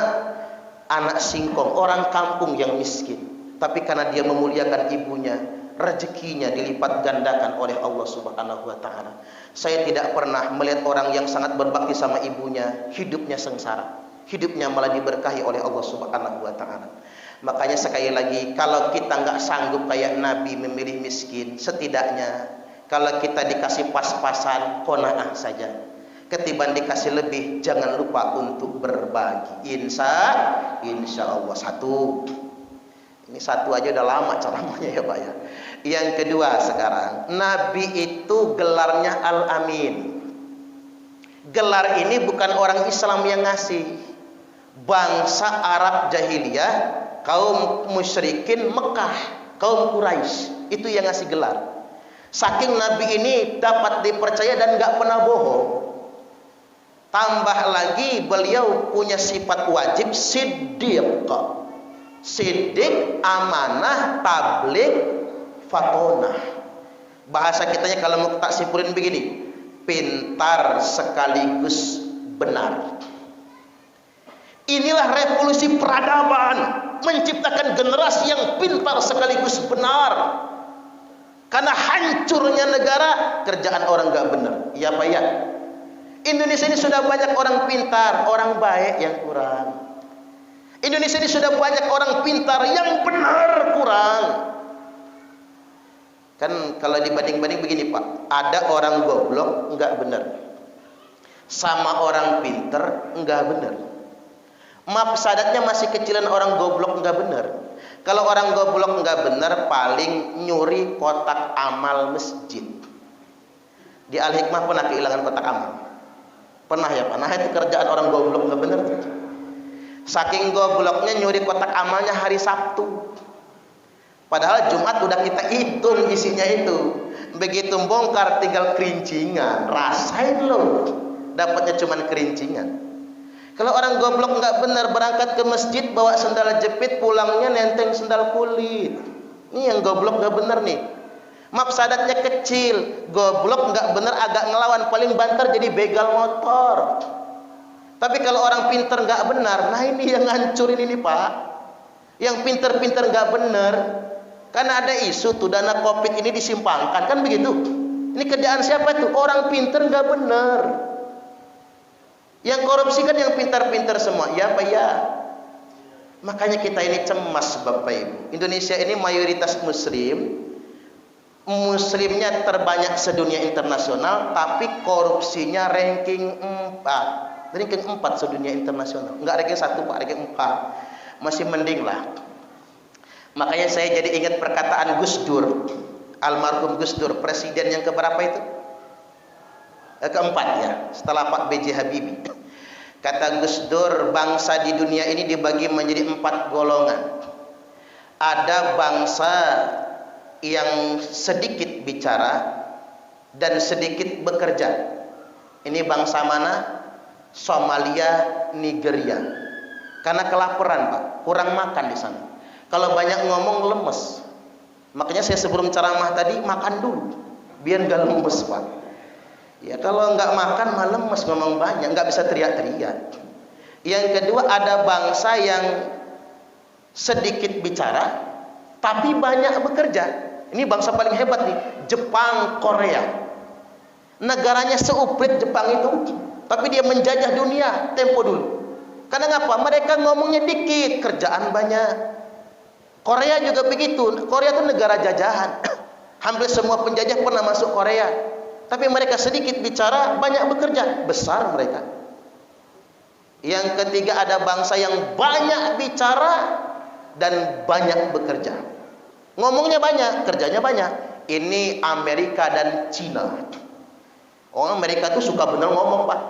Anak singkong, orang kampung yang miskin. Tapi karena dia memuliakan ibunya, rezekinya dilipat gandakan oleh Allah Subhanahu wa taala. Saya tidak pernah melihat orang yang sangat berbakti sama ibunya hidupnya sengsara. Hidupnya malah diberkahi oleh Allah Subhanahu wa taala. Makanya sekali lagi, kalau kita nggak sanggup kayak Nabi memilih miskin, setidaknya kalau kita dikasih pas-pasan, qanaah saja. Ketimbang dikasih lebih, jangan lupa untuk berbagi. Insya Allah. 1. Ini 1 aja udah lama ceramahnya ya Pak ya. Yang kedua sekarang, Nabi itu gelarnya Al-Amin. Gelar ini bukan orang Islam yang ngasih. Bangsa Arab jahiliyah, kaum musyrikin Mekah, kaum Quraisy, itu yang ngasih gelar. Saking Nabi ini dapat dipercaya dan nggak pernah bohong. Tambah lagi beliau punya sifat wajib siddiq. Siddiq, amanah, tabligh, fatonah. Bahasa kitanya kalau mau tak simpulin begini, pintar sekaligus benar. Inilah revolusi peradaban, menciptakan generasi yang pintar sekaligus benar. Karena hancurnya negara, kerjaan orang gak benar. Iya Pak ya. Indonesia ini sudah banyak orang pintar, orang baik yang kurang. Indonesia ini sudah banyak orang pintar, yang benar kurang. Kan kalau dibanding-banding begini Pak, ada orang goblok nggak benar, sama orang pintar nggak benar. Mafsadatnya masih kecilan orang goblok nggak benar. Kalau orang goblok nggak benar, paling nyuri kotak amal masjid. Di Al-Hikmah pernah kehilangan kotak amal. Pernah ya Pak? Nah itu kerjaan orang goblok nggak benar. Saking gobloknya nyuri kotak amalnya hari Sabtu. Padahal Jumat udah kita hitung isinya itu. Begitu bongkar tinggal kerincingan. Rasain loh, dapatnya cuman kerincingan. Kalau orang goblok nggak benar, berangkat ke masjid bawa sendal jepit, pulangnya nenteng sendal kulit. Ini yang goblok nggak benar nih. Mafsadatnya kecil, goblok nggak benar, agak ngelawan, paling banter jadi begal motor. Tapi kalau orang pinter nggak benar, nah ini yang ngancurin ini Pak. Yang pinter-pinter nggak benar, karena ada isu tuh dana Covid ini disimpangkan, kan begitu. Ini kerjaan siapa tuh? Orang pinter nggak benar. Yang korupsi kan yang pintar-pintar semua, ya Pak ya. Makanya kita ini cemas Bapak Ibu. Indonesia ini mayoritas Muslim, Muslimnya terbanyak sedunia internasional, tapi korupsinya ranking 4, ranking 4 sedunia internasional. Enggak ranking 1 Pak, ranking 4. Masih mending lah. Makanya saya jadi ingat perkataan Gus Dur, almarhum Gus Dur, presiden yang keberapa itu? Keempat ya, setelah Pak B.J. Habibie. Kata Gus Dur, bangsa di dunia ini dibagi menjadi 4 golongan. Ada bangsa yang sedikit bicara dan sedikit bekerja. Ini bangsa mana? Somalia, Nigeria. Karena kelaparan Pak, kurang makan di sana. Kalau banyak ngomong lemes. Makanya saya sebelum ceramah tadi makan dulu, biar gak lemes Pak. Ya kalau nggak makan malah lemes, ngomong banyak, nggak bisa teriak-teriak. Yang kedua ada bangsa yang sedikit bicara tapi banyak bekerja. Ini bangsa paling hebat nih, Jepang, Korea. Negaranya seuprit Jepang itu, tapi dia menjajah dunia tempo dulu. Karena ngapa? Mereka ngomongnya dikit, kerjaan banyak. Korea juga begitu. Korea itu negara jajahan. Hampir semua penjajah pernah masuk Korea. Tapi mereka sedikit bicara, banyak bekerja, besar mereka. Yang ketiga ada bangsa yang banyak bicara dan banyak bekerja. Ngomongnya banyak, kerjanya banyak. Ini Amerika dan Cina. Orang Amerika tuh suka bener ngomong Pak.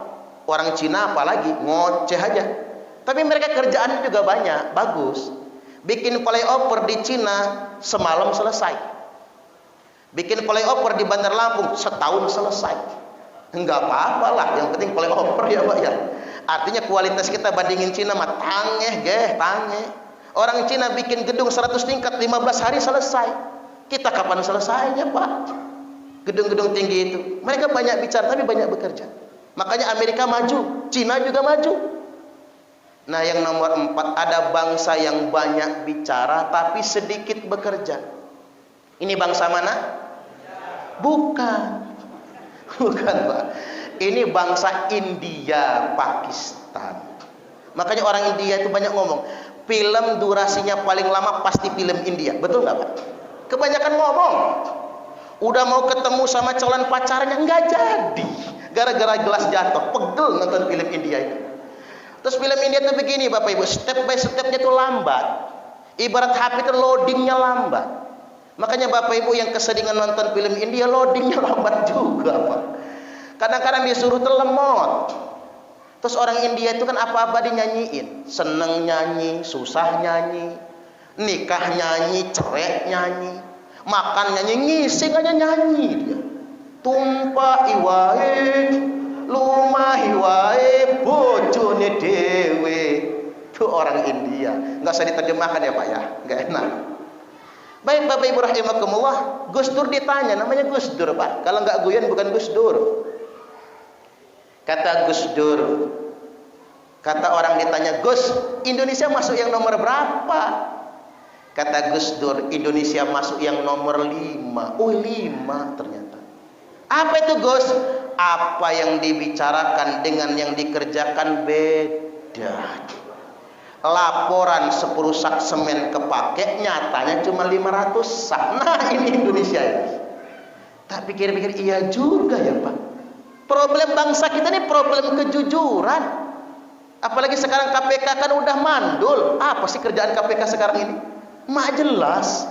Orang Cina apalagi, ngoceh aja. Tapi mereka kerjaannya juga banyak, bagus. Bikin flyover di Cina semalam selesai. Bikin flyover di Bandar Lampung setahun selesai. Enggak apa-apa lah, yang penting flyover ya Pak ya. Artinya kualitas kita bandingin Cina mah tangeh. Orang Cina bikin gedung 100 tingkat 15 hari selesai. Kita kapan selesainya Pak? Gedung-gedung tinggi itu. Mereka banyak bicara tapi banyak bekerja. Makanya Amerika maju, Cina juga maju. Nah yang nomor 4 ada bangsa yang banyak bicara tapi sedikit bekerja. Ini bangsa mana? Bukan Pak. Ini bangsa India, Pakistan. Makanya orang India itu banyak ngomong. Film durasinya paling lama pasti film India. Betul nggak Pak? Kebanyakan ngomong. Udah mau ketemu sama calon pacarnya nggak jadi. Gara-gara gelas jatuh, pegel nonton film India itu. Terus film India itu begini Bapak Ibu, step by stepnya itu lambat. Ibarat HP itu loadingnya lambat. Makanya Bapak Ibu yang keseringan nonton film India, loadingnya lambat juga Pak. Kadang-kadang disuruh telemot. Terus orang India itu kan apa-apa dinyanyiin. Seneng nyanyi, susah nyanyi, nikah nyanyi, cerai nyanyi, makan nyanyi, ngising aja nyanyi dia. Tumpah iwae, lumahi wae, bojone dewe. Itu orang India. Nggak usah diterjemahkan ya Pak ya, nggak enak. Baik Bapak Ibu rahimakumullah, Gus Dur ditanya, namanya Gus Dur Pak. Kalau nggak guyon bukan Gus Dur. Kata Gus Dur, kata orang ditanya, Gus, Indonesia masuk yang nomor berapa? Kata Gus Dur, Indonesia masuk yang nomor 5. Oh 5 ternyata. Apa itu Gus? Apa yang dibicarakan dengan yang dikerjakan beda. Laporan 10 sak semen kepake, nyatanya cuma 500 sak. Nah ini Indonesia ini. Tak pikir-pikir, iya juga ya Pak. Problem bangsa kita ini problem kejujuran. Apalagi sekarang KPK kan udah mandul. Apa sih kerjaan KPK sekarang ini? Mak jelas.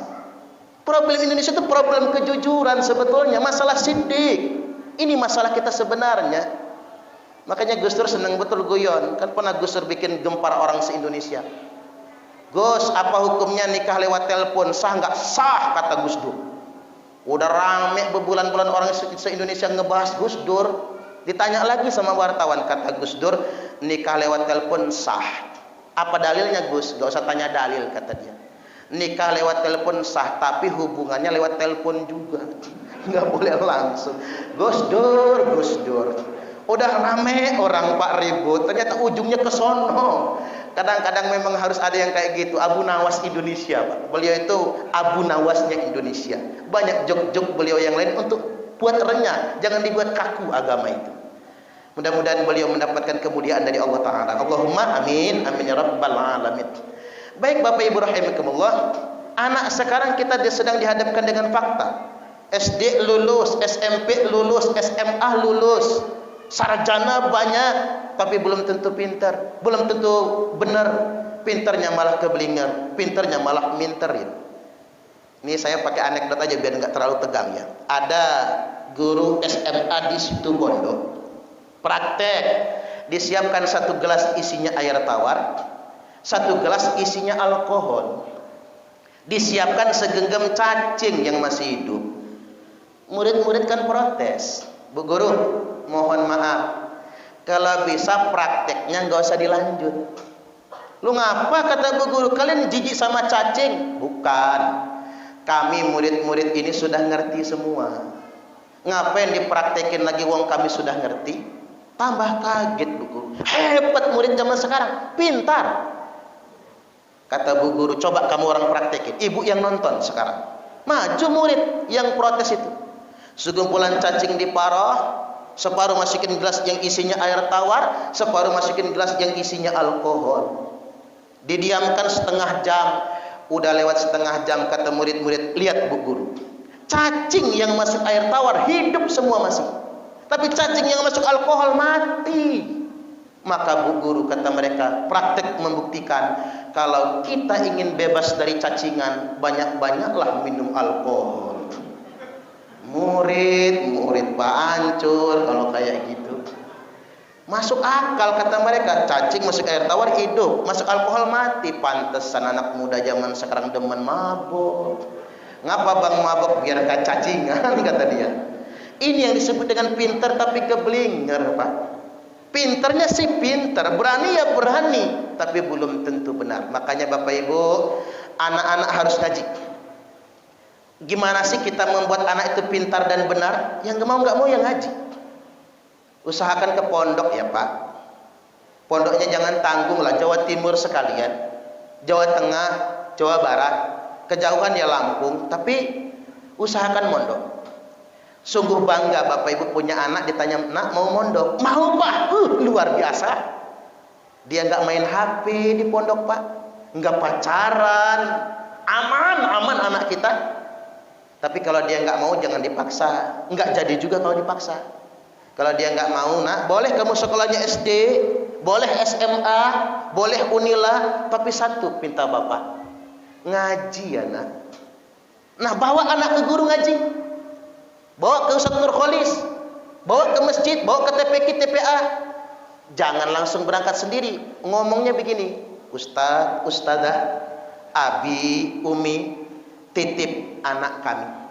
Problem Indonesia itu problem kejujuran sebetulnya. Masalah sidik. Ini masalah kita sebenarnya. Makanya Gus Dur senang betul guyon. Kan pernah Gus Dur bikin gempar orang se-Indonesia. Gus, apa hukumnya nikah lewat telepon? Sah nggak? Sah, kata Gus Dur. Udah rame berbulan-bulan orang se-Indonesia ngebahas Gus Dur. Ditanya lagi sama wartawan, kata Gus Dur, nikah lewat telepon sah. Apa dalilnya Gus? Gak usah tanya dalil, kata dia. Nikah lewat telepon sah, tapi hubungannya lewat telepon juga. Nggak boleh langsung. Gus Dur, Gus Dur. Udah rame orang Pak ribut, ternyata ujungnya ke sono. Kadang-kadang memang harus ada yang kayak gitu. Abu Nawas Indonesia Pak. Beliau itu Abu Nawasnya Indonesia. Banyak jok-jok beliau yang lain untuk buat renyah, jangan dibuat kaku agama itu. Mudah-mudahan beliau mendapatkan kemuliaan dari Allah Ta'ala. Allahumma amin, amin ya rabbal alamin. Baik Bapak Ibu rahimakumullah, anak sekarang kita sedang dihadapkan dengan fakta. SD lulus, SMP lulus, SMA lulus, sarjana banyak, tapi belum tentu pintar, belum tentu benar. Pintarnya malah keblinger, pintarnya malah minterin. Ini saya pakai anekdot aja biar nggak terlalu tegang ya. Ada guru SMA di situ Bondo, praktek, disiapkan 1 gelas isinya air tawar, 1 gelas isinya alkohol, disiapkan segenggam cacing yang masih hidup. Murid-murid kan protes, Bu Guru, mohon maaf, kalau bisa prakteknya nggak usah dilanjut. Lu ngapa, kata Bu Guru, kalian jijik sama cacing? Bukan. Kami murid-murid ini sudah ngerti semua. Ngapain dipraktekin lagi wong kami sudah ngerti? Tambah kaget Bu Guru. Hebat murid zaman sekarang, pintar. Kata Bu Guru, coba kamu orang praktekin. Ibu yang nonton sekarang. Maju murid yang protes itu. Segumpulan cacing diparah, separuh masukin gelas yang isinya air tawar, separuh masukin gelas yang isinya alkohol. Didiamkan setengah jam. Udah lewat setengah jam, kata murid-murid, lihat Bu Guru, cacing yang masuk air tawar hidup semua masih, tapi cacing yang masuk alkohol mati. Maka Bu Guru, kata mereka, praktek membuktikan kalau kita ingin bebas dari cacingan, banyak-banyaklah minum alkohol. Murid Pak hancur kalau kayak gitu. Masuk akal, kata mereka, cacing masuk air tawar hidup, masuk alkohol mati. Pantesan anak muda zaman sekarang demen mabok. Ngapa bang mabok? Biar gak cacingan, kata dia. Ini yang disebut dengan pinter tapi keblinger Pak. Pinternya sih pinter, berani ya berani, tapi belum tentu benar. Makanya Bapak Ibu, anak-anak harus ngaji. Gimana sih kita membuat anak itu pintar dan benar? Yang nggak mau yang ngaji. Usahakan ke pondok ya Pak. Pondoknya jangan tanggung lah, Jawa Timur sekalian, Jawa Tengah, Jawa Barat, kejauhan ya Lampung, tapi usahakan mondok. Sungguh bangga Bapak Ibu punya anak, ditanya, nak mau mondok? Mau Pak, luar biasa. Dia nggak main HP di pondok Pak, nggak pacaran, aman anak kita. Tapi kalau dia nggak mau jangan dipaksa, nggak jadi juga kalau dipaksa. Kalau dia nggak mau, nak, boleh kamu sekolahnya SD, boleh SMA, boleh Unila, tapi satu minta bapak, ngaji ya nak. Nah, bawa anak ke guru ngaji, bawa ke Ustadz Nurkholis, bawa ke masjid, bawa ke TPQ, TPA. Jangan langsung berangkat sendiri. Ngomongnya begini, Ustadz, Ustadzah, Abi, Umi, titip anak kami.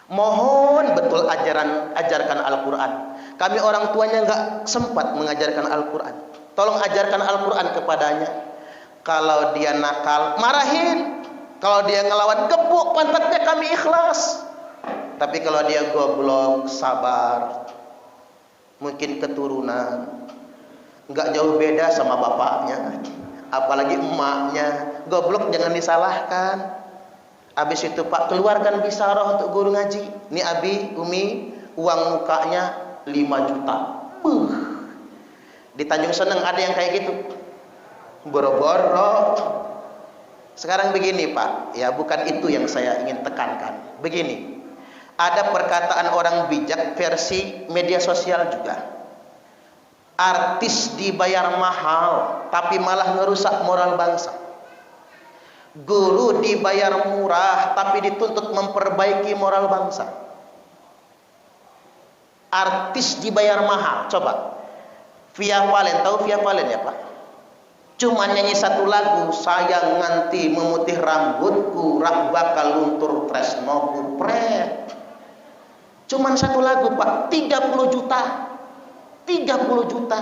Mohon betul ajarkan Al-Quran. Kami orang tuanya nggak sempat mengajarkan Al-Quran. Tolong ajarkan Al-Quran kepadanya. Kalau dia nakal, marahin. Kalau dia ngelawan, gebuk pantatnya, kami ikhlas. Tapi kalau dia goblok, sabar. Mungkin keturunan, nggak jauh beda sama bapaknya, apalagi emaknya. Goblok jangan disalahkan. Habis itu Pak, keluarkan bisaroh untuk guru ngaji. Ini Abi, Umi, uang mukanya 5 juta. Di Tanjung Seneng ada yang kayak gitu, boro-boro. Sekarang begini Pak, ya bukan itu yang saya ingin tekankan. Begini, ada perkataan orang bijak versi media sosial juga. Artis dibayar mahal, tapi malah ngerusak moral bangsa. Guru dibayar murah, tapi dituntut memperbaiki moral bangsa. Artis dibayar mahal, coba. Via Valen, tahu Via Valen ya Pak? Cuma nyanyi satu lagu, sayang nganti memutih rambutku, rak bakal luntur tresnoku pret. Cuman satu lagu Pak, 30 juta. 30 juta.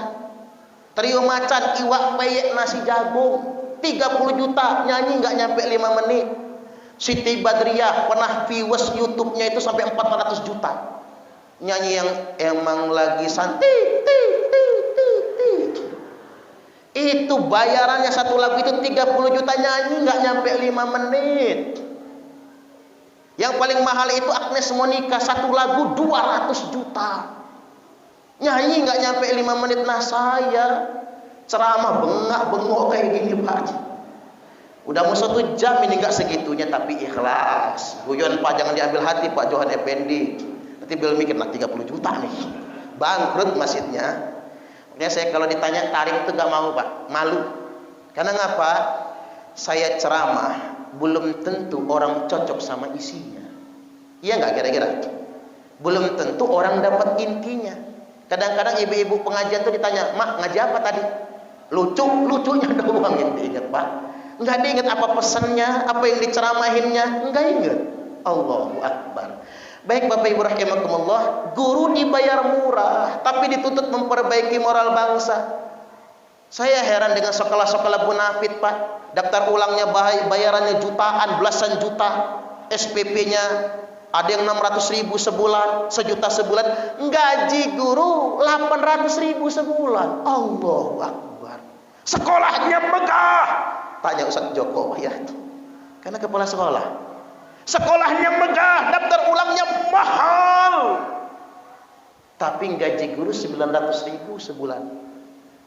Trio macan, iwak peyek, nasi jagung, 30 juta. Nyanyi nggak nyampe 5 menit. Siti Badriah pernah viewers YouTube-nya itu sampai 400 juta. Nyanyi yang emang lagi santai. Itu bayarannya satu lagu itu 30 juta, nyanyi nggak nyampe 5 menit. Yang paling mahal itu Agnes Monica, satu lagu 200 juta. Nyanyi nggak nyampe 5 menit. Nah saya ceramah bengak-bengok kayak gini Pak. Udah mau 1 jam ini nggak segitunya, tapi ikhlas. Guyon Pak jangan diambil hati Pak Johan Effendi. Nanti beliau mikir, nah 30 juta nih, bangkrut masjidnya. Makanya saya kalau ditanya tarik itu nggak mau Pak, malu. Karena ngapa? Saya ceramah belum tentu orang cocok sama isinya. Iya nggak kira-kira? Belum tentu orang dapat intinya. Kadang-kadang ibu-ibu pengajian tuh ditanya, Mak ngaji apa tadi? Lucunya doang yang diingat Pak. Nggak diingat apa pesannya, apa yang diceramahinnya, nggak ingat. Allahu Akbar. Baik Bapak Ibu rahimakumullah, guru dibayar murah, tapi dituntut memperbaiki moral bangsa. Saya heran dengan sekolah-sekolah munafik Pak. Daftar ulangnya bayarannya jutaan, belasan juta. SPP-nya ada yang 600.000 sebulan, 1 juta sebulan. Gaji guru 800.000 sebulan. Allahu Akbar. Sekolahnya megah. Tanya Ustaz Joko ya, karena kepala sekolah. Sekolahnya megah, daftar ulangnya mahal, tapi gaji guru 900.000 sebulan.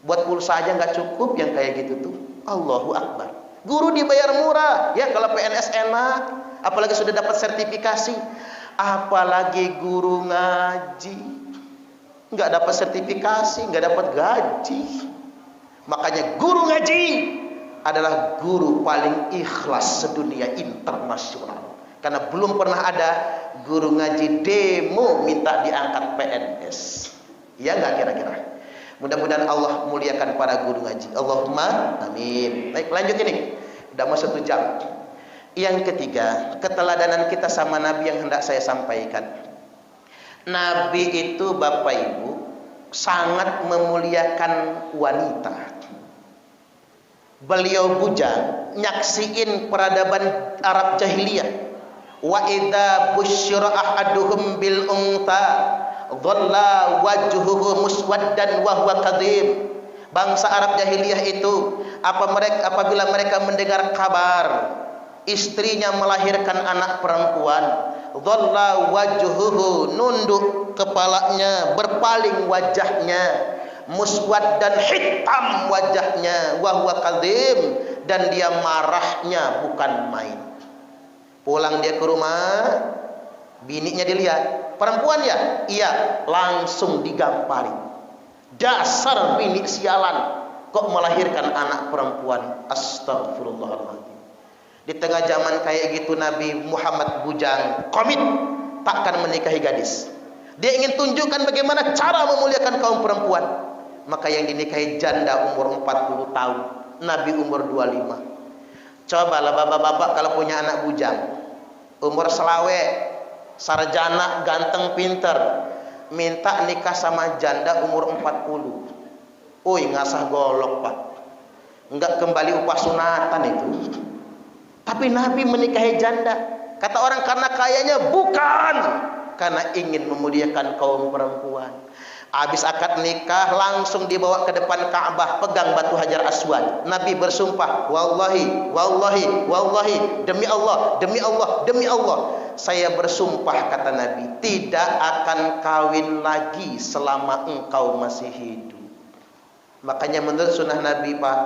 Buat pulsa aja nggak cukup yang kayak gitu tuh. Allahu Akbar. Guru dibayar murah, ya kalau PNS enak, apalagi sudah dapat sertifikasi. Apalagi guru ngaji, nggak dapat sertifikasi, nggak dapat gaji. Makanya guru ngaji adalah guru paling ikhlas sedunia internasional. Karena belum pernah ada guru ngaji demo minta diangkat PNS. Iya nggak kira-kira? Mudah-mudahan Allah muliakan para guru ngaji. Allahumma amin. Baik, lanjut ini. Udah mau 1 jam. Yang ketiga, keteladanan kita sama Nabi yang hendak saya sampaikan. Nabi itu Bapak Ibu sangat memuliakan wanita. Beliau bujang, nyaksiin peradaban Arab jahiliyah. Wa idza busyira ahaduhum bil unta dhalla wajhuhu muswaddan wa huwa kadhib. Bangsa Arab jahiliyah itu apabila mereka mendengar kabar istrinya melahirkan anak perempuan, dhalla wajhuhu, nunduk kepalanya, berpaling wajahnya, muswaddan, hitam wajahnya, wa huwa kadhib, dan dia marahnya bukan main. Pulang dia ke rumah, bininya dilihat, perempuan ya? Iya, langsung digampari. Dasar bini sialan, kok melahirkan anak perempuan. Astagfirullahaladzim. Di tengah zaman kayak gitu Nabi Muhammad bujang, komit takkan menikahi gadis. Dia ingin tunjukkan bagaimana cara memuliakan kaum perempuan. Maka yang dinikahi janda umur 40 tahun, Nabi umur 25. Cobalah bapak-bapak kalau punya anak bujang umur selawe, sarjana, ganteng, pinter, minta nikah sama janda umur 40. Ngasah golok Pak. Enggak kembali upah sunatan itu. Tapi Nabi menikahi janda. Kata orang karena kayanya, bukan, karena ingin memuliakan kaum perempuan. Habis akad nikah langsung dibawa ke depan Ka'bah, pegang batu Hajar Aswad. Nabi bersumpah, wallahi, wallahi, wallahi, demi Allah, demi Allah, demi Allah, saya bersumpah, kata Nabi, tidak akan kawin lagi selama engkau masih hidup. Makanya menurut sunnah Nabi, Pak,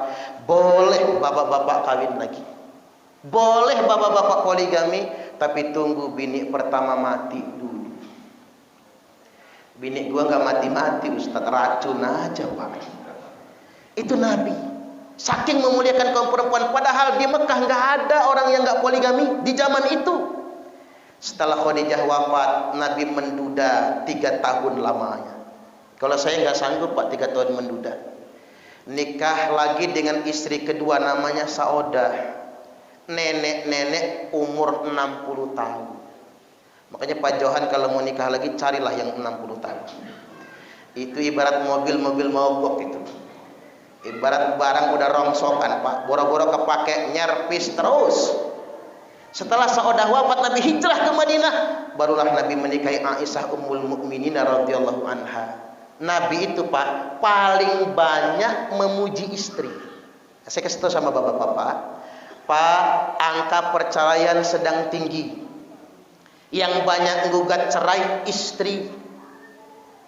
boleh bapak-bapak kawin lagi, boleh bapak-bapak poligami, tapi tunggu bini pertama mati dulu. Bini gua nggak mati-mati, Ustaz, racun aja, Pak. Itu Nabi saking memuliakan kaum perempuan, padahal di Mekah nggak ada orang yang nggak poligami di zaman itu. Setelah Khadijah wafat, Nabi menduda 3 tahun lamanya. Kalau saya nggak sanggup, Pak, 3 tahun menduda. Nikah lagi dengan istri kedua, namanya Saudah, nenek-nenek umur 60 tahun. Makanya Pak Johan kalau mau nikah lagi, carilah yang 60 tahun. Itu ibarat mobil-mobil mogok itu. Ibarat barang udah rongsokan, Pak, boro-boro kepake, nyerpis terus. Setelah Saudah wafat, Nabi hijrah ke Madinah, barulah Nabi menikahi Aisyah Ummul Mukminin radhiyallahu anha. Nabi itu, Pak, paling banyak memuji istri. Saya kasih tahu sama bapak-bapak, Pak, angka perceraian sedang tinggi. Yang banyak menggugat cerai istri,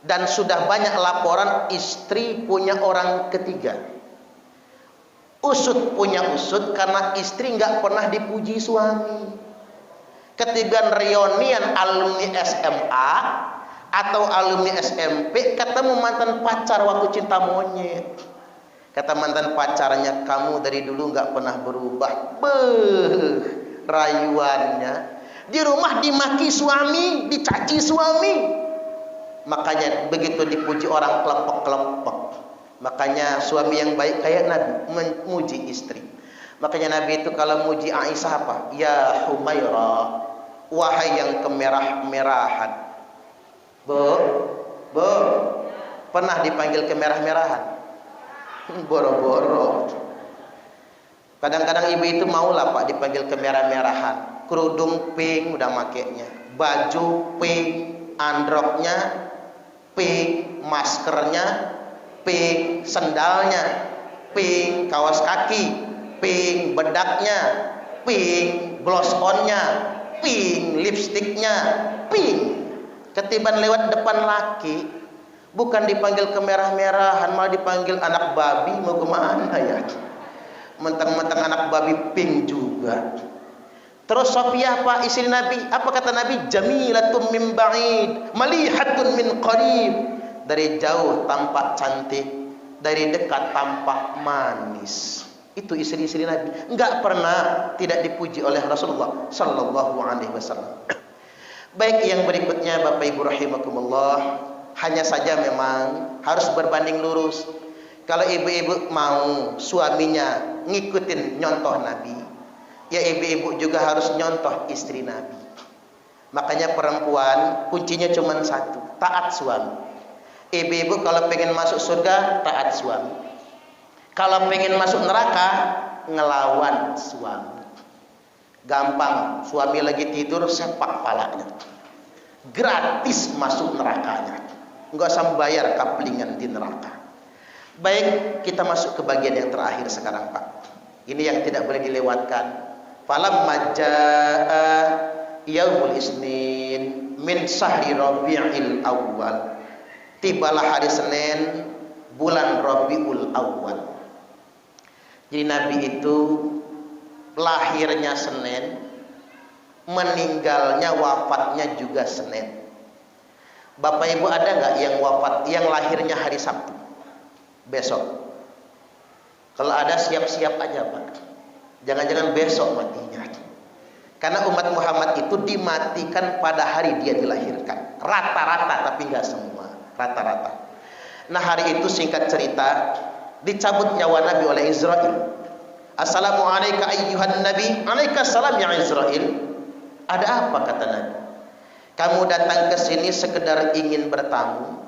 dan sudah banyak laporan istri punya orang ketiga. Usut punya usut karena istri nggak pernah dipuji suami. Ketiban reunian alumni SMA atau alumni SMP ketemu mantan pacar waktu cinta monyet. Kata mantan pacarnya, kamu dari dulu nggak pernah berubah. Beuh, rayuannya. Di rumah dimaki suami, dicaci suami. Makanya begitu dipuji orang kelepek-kelepek. Makanya suami yang baik kayak Nabi memuji istri. Makanya Nabi itu kalau muji Aisyah apa? Ya Humairah, wahai yang kemerah-merahan. Bu, pernah dipanggil kemerah-merahan? Boro-boro. Kadang-kadang ibu itu maulah, Pak, dipanggil kemerah-merahan. Kerudung pink udah makainya, baju pink, androknya pink, maskernya pink, sendalnya pink, kaos kaki pink, bedaknya pink, gloss onnya pink, lipstiknya pink. Ketiban lewat depan laki, bukan dipanggil kemerah-merahan, malah dipanggil anak babi. Mau kemana ya? Mentang-mentang anak babi pink juga. Terus Sofiyah, Pak, istri Nabi, apa kata Nabi? Jamilatun min ba'id, malihatun min qarib. Dari jauh tampak cantik, dari dekat tampak manis. Itu istri-istri Nabi. Enggak pernah tidak dipuji oleh Rasulullah sallallahu alaihi wasallam. Baik, yang berikutnya Bapak Ibu rahimakumullah, hanya saja memang harus berbanding lurus. Kalau ibu-ibu mau suaminya ngikutin nyontoh Nabi, ya ibu-ibu juga harus nyontoh istri Nabi. Makanya perempuan kuncinya cuma satu, taat suami. Ibu-ibu kalau pengen masuk surga, taat suami. Kalau pengen masuk neraka, ngelawan suami. Gampang, suami lagi tidur, sepak palanya. Gratis masuk nerakanya. Enggak usah bayar kaplingan di neraka. Baik, kita masuk ke bagian yang terakhir sekarang, Pak. Ini yang tidak boleh dilewatkan. Falamma jaa yaumul isnin min syahri Rabiul Awwal. Tibalah hari Senin bulan Rabiul Awwal. Jadi Nabi itu lahirnya Senin, meninggalnya wafatnya juga Senin. Bapak Ibu ada nggak yang wafat, yang lahirnya hari Sabtu? Besok. Kalau ada siap-siap aja, Pak. Jangan-jangan besok matinya. Karena umat Muhammad itu dimatikan pada hari dia dilahirkan. Rata-rata, tapi nggak semua. Rata-rata. Nah, hari itu singkat cerita, dicabut nyawa Nabi oleh Israel. Assalamualaikum ayyuhan Nabi. Alaikassalam ya Israel. Ada apa, kata Nabi? Kamu datang ke sini sekedar ingin bertamu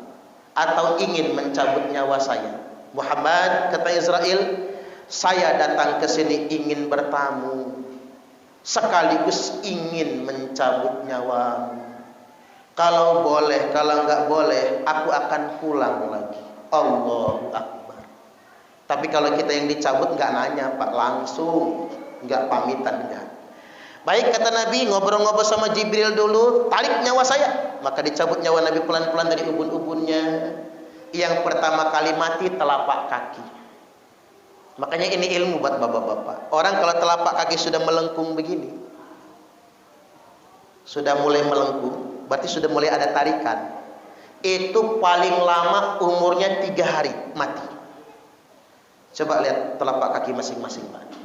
atau ingin mencabut nyawa saya? Muhammad, kata Israel, saya datang ke sini ingin bertamu. sekaligus ingin mencabut nyawamu. Kalau boleh, kalau enggak boleh, aku akan pulang lagi. Allahu Akbar. Tapi kalau kita yang dicabut enggak nanya, Pak, langsung, enggak pamitan, enggak. Baik, kata Nabi, ngobrol-ngobrol sama Jibril dulu, tarik nyawa saya. Maka dicabut nyawa Nabi pelan-pelan dari ubun-ubunnya. Yang pertama kali mati telapak kaki. Makanya ini ilmu buat bapak-bapak. Orang kalau telapak kaki sudah melengkung begini, sudah mulai melengkung, berarti sudah mulai ada tarikan. Itu paling lama umurnya 3 hari mati. Coba lihat telapak kaki masing-masing, Pak.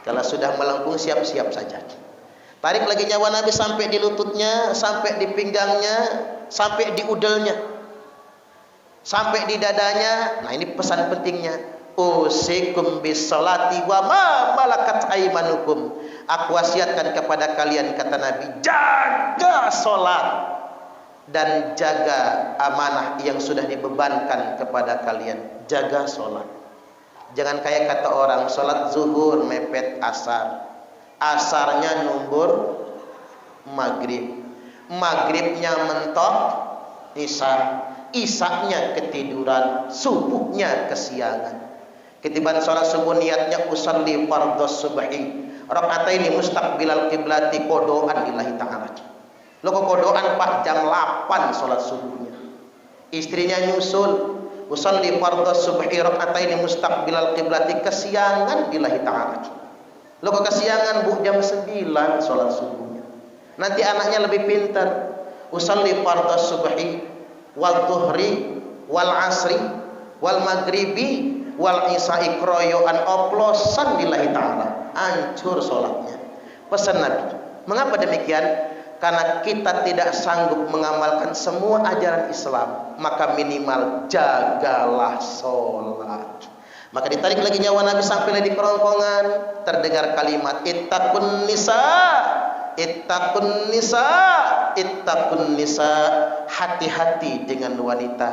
Kalau sudah melengkung, siap-siap saja. Tarik lagi nyawa Nabi sampai di lututnya, sampai di pinggangnya, sampai di udelnya, sampai di dadanya. Nah, ini pesan pentingnya. Usikum bisolati wa ma malakat aimanukum. Aku wasiatkan kepada kalian, kata Nabi, jaga solat dan jaga amanah yang sudah dibebankan kepada kalian. Jaga solat. Jangan kayak kata orang, solat zuhur mepet asar, asarnya numbur maghrib, maghribnya mentok isya, isyanya ketiduran, subuhnya kesiangan. Ketiban sholat subuh niatnya usalli fardhos subhi rakataini mustaqbilal qiblati, kodoan lillahi ta'ala. Lo kok kodoan, Pak? Jam 8 sholat subuhnya. Istrinya nyusul, usalli fardhos subhi rakataini mustaqbilal qiblati, kesiangan lillahi ta'ala. Lo kok kesiangan, Bu? Jam 9 sholat subuhnya. Nanti anaknya lebih pintar, usalli fardhos subhi wal dhuhri wal asri wal maghribi wal isya'i kroyoan, oplosan lillahi ta'ala, hancur sholatnya. Pesan Nabi. Mengapa demikian? Karena kita tidak sanggup mengamalkan semua ajaran Islam, maka minimal jagalah sholat. Maka ditarik lagi nyawa Nabi sampai di kerongkongan, terdengar kalimat ittaqun nisa, ittaqun nisa, ittaqun nisa. Hati-hati dengan wanita,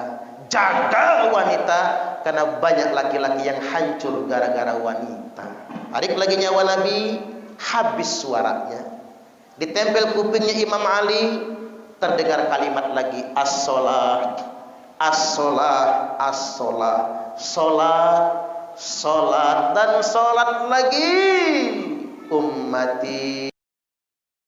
jaga wanita, karena banyak laki-laki yang hancur gara-gara wanita. Tarik lagi nyawa Nabi, habis suaranya. Ditempel kupingnya Imam Ali, terdengar kalimat lagi, as-sholat, as-sholat, as-sholat, sholat, sholat, dan sholat lagi. Ummati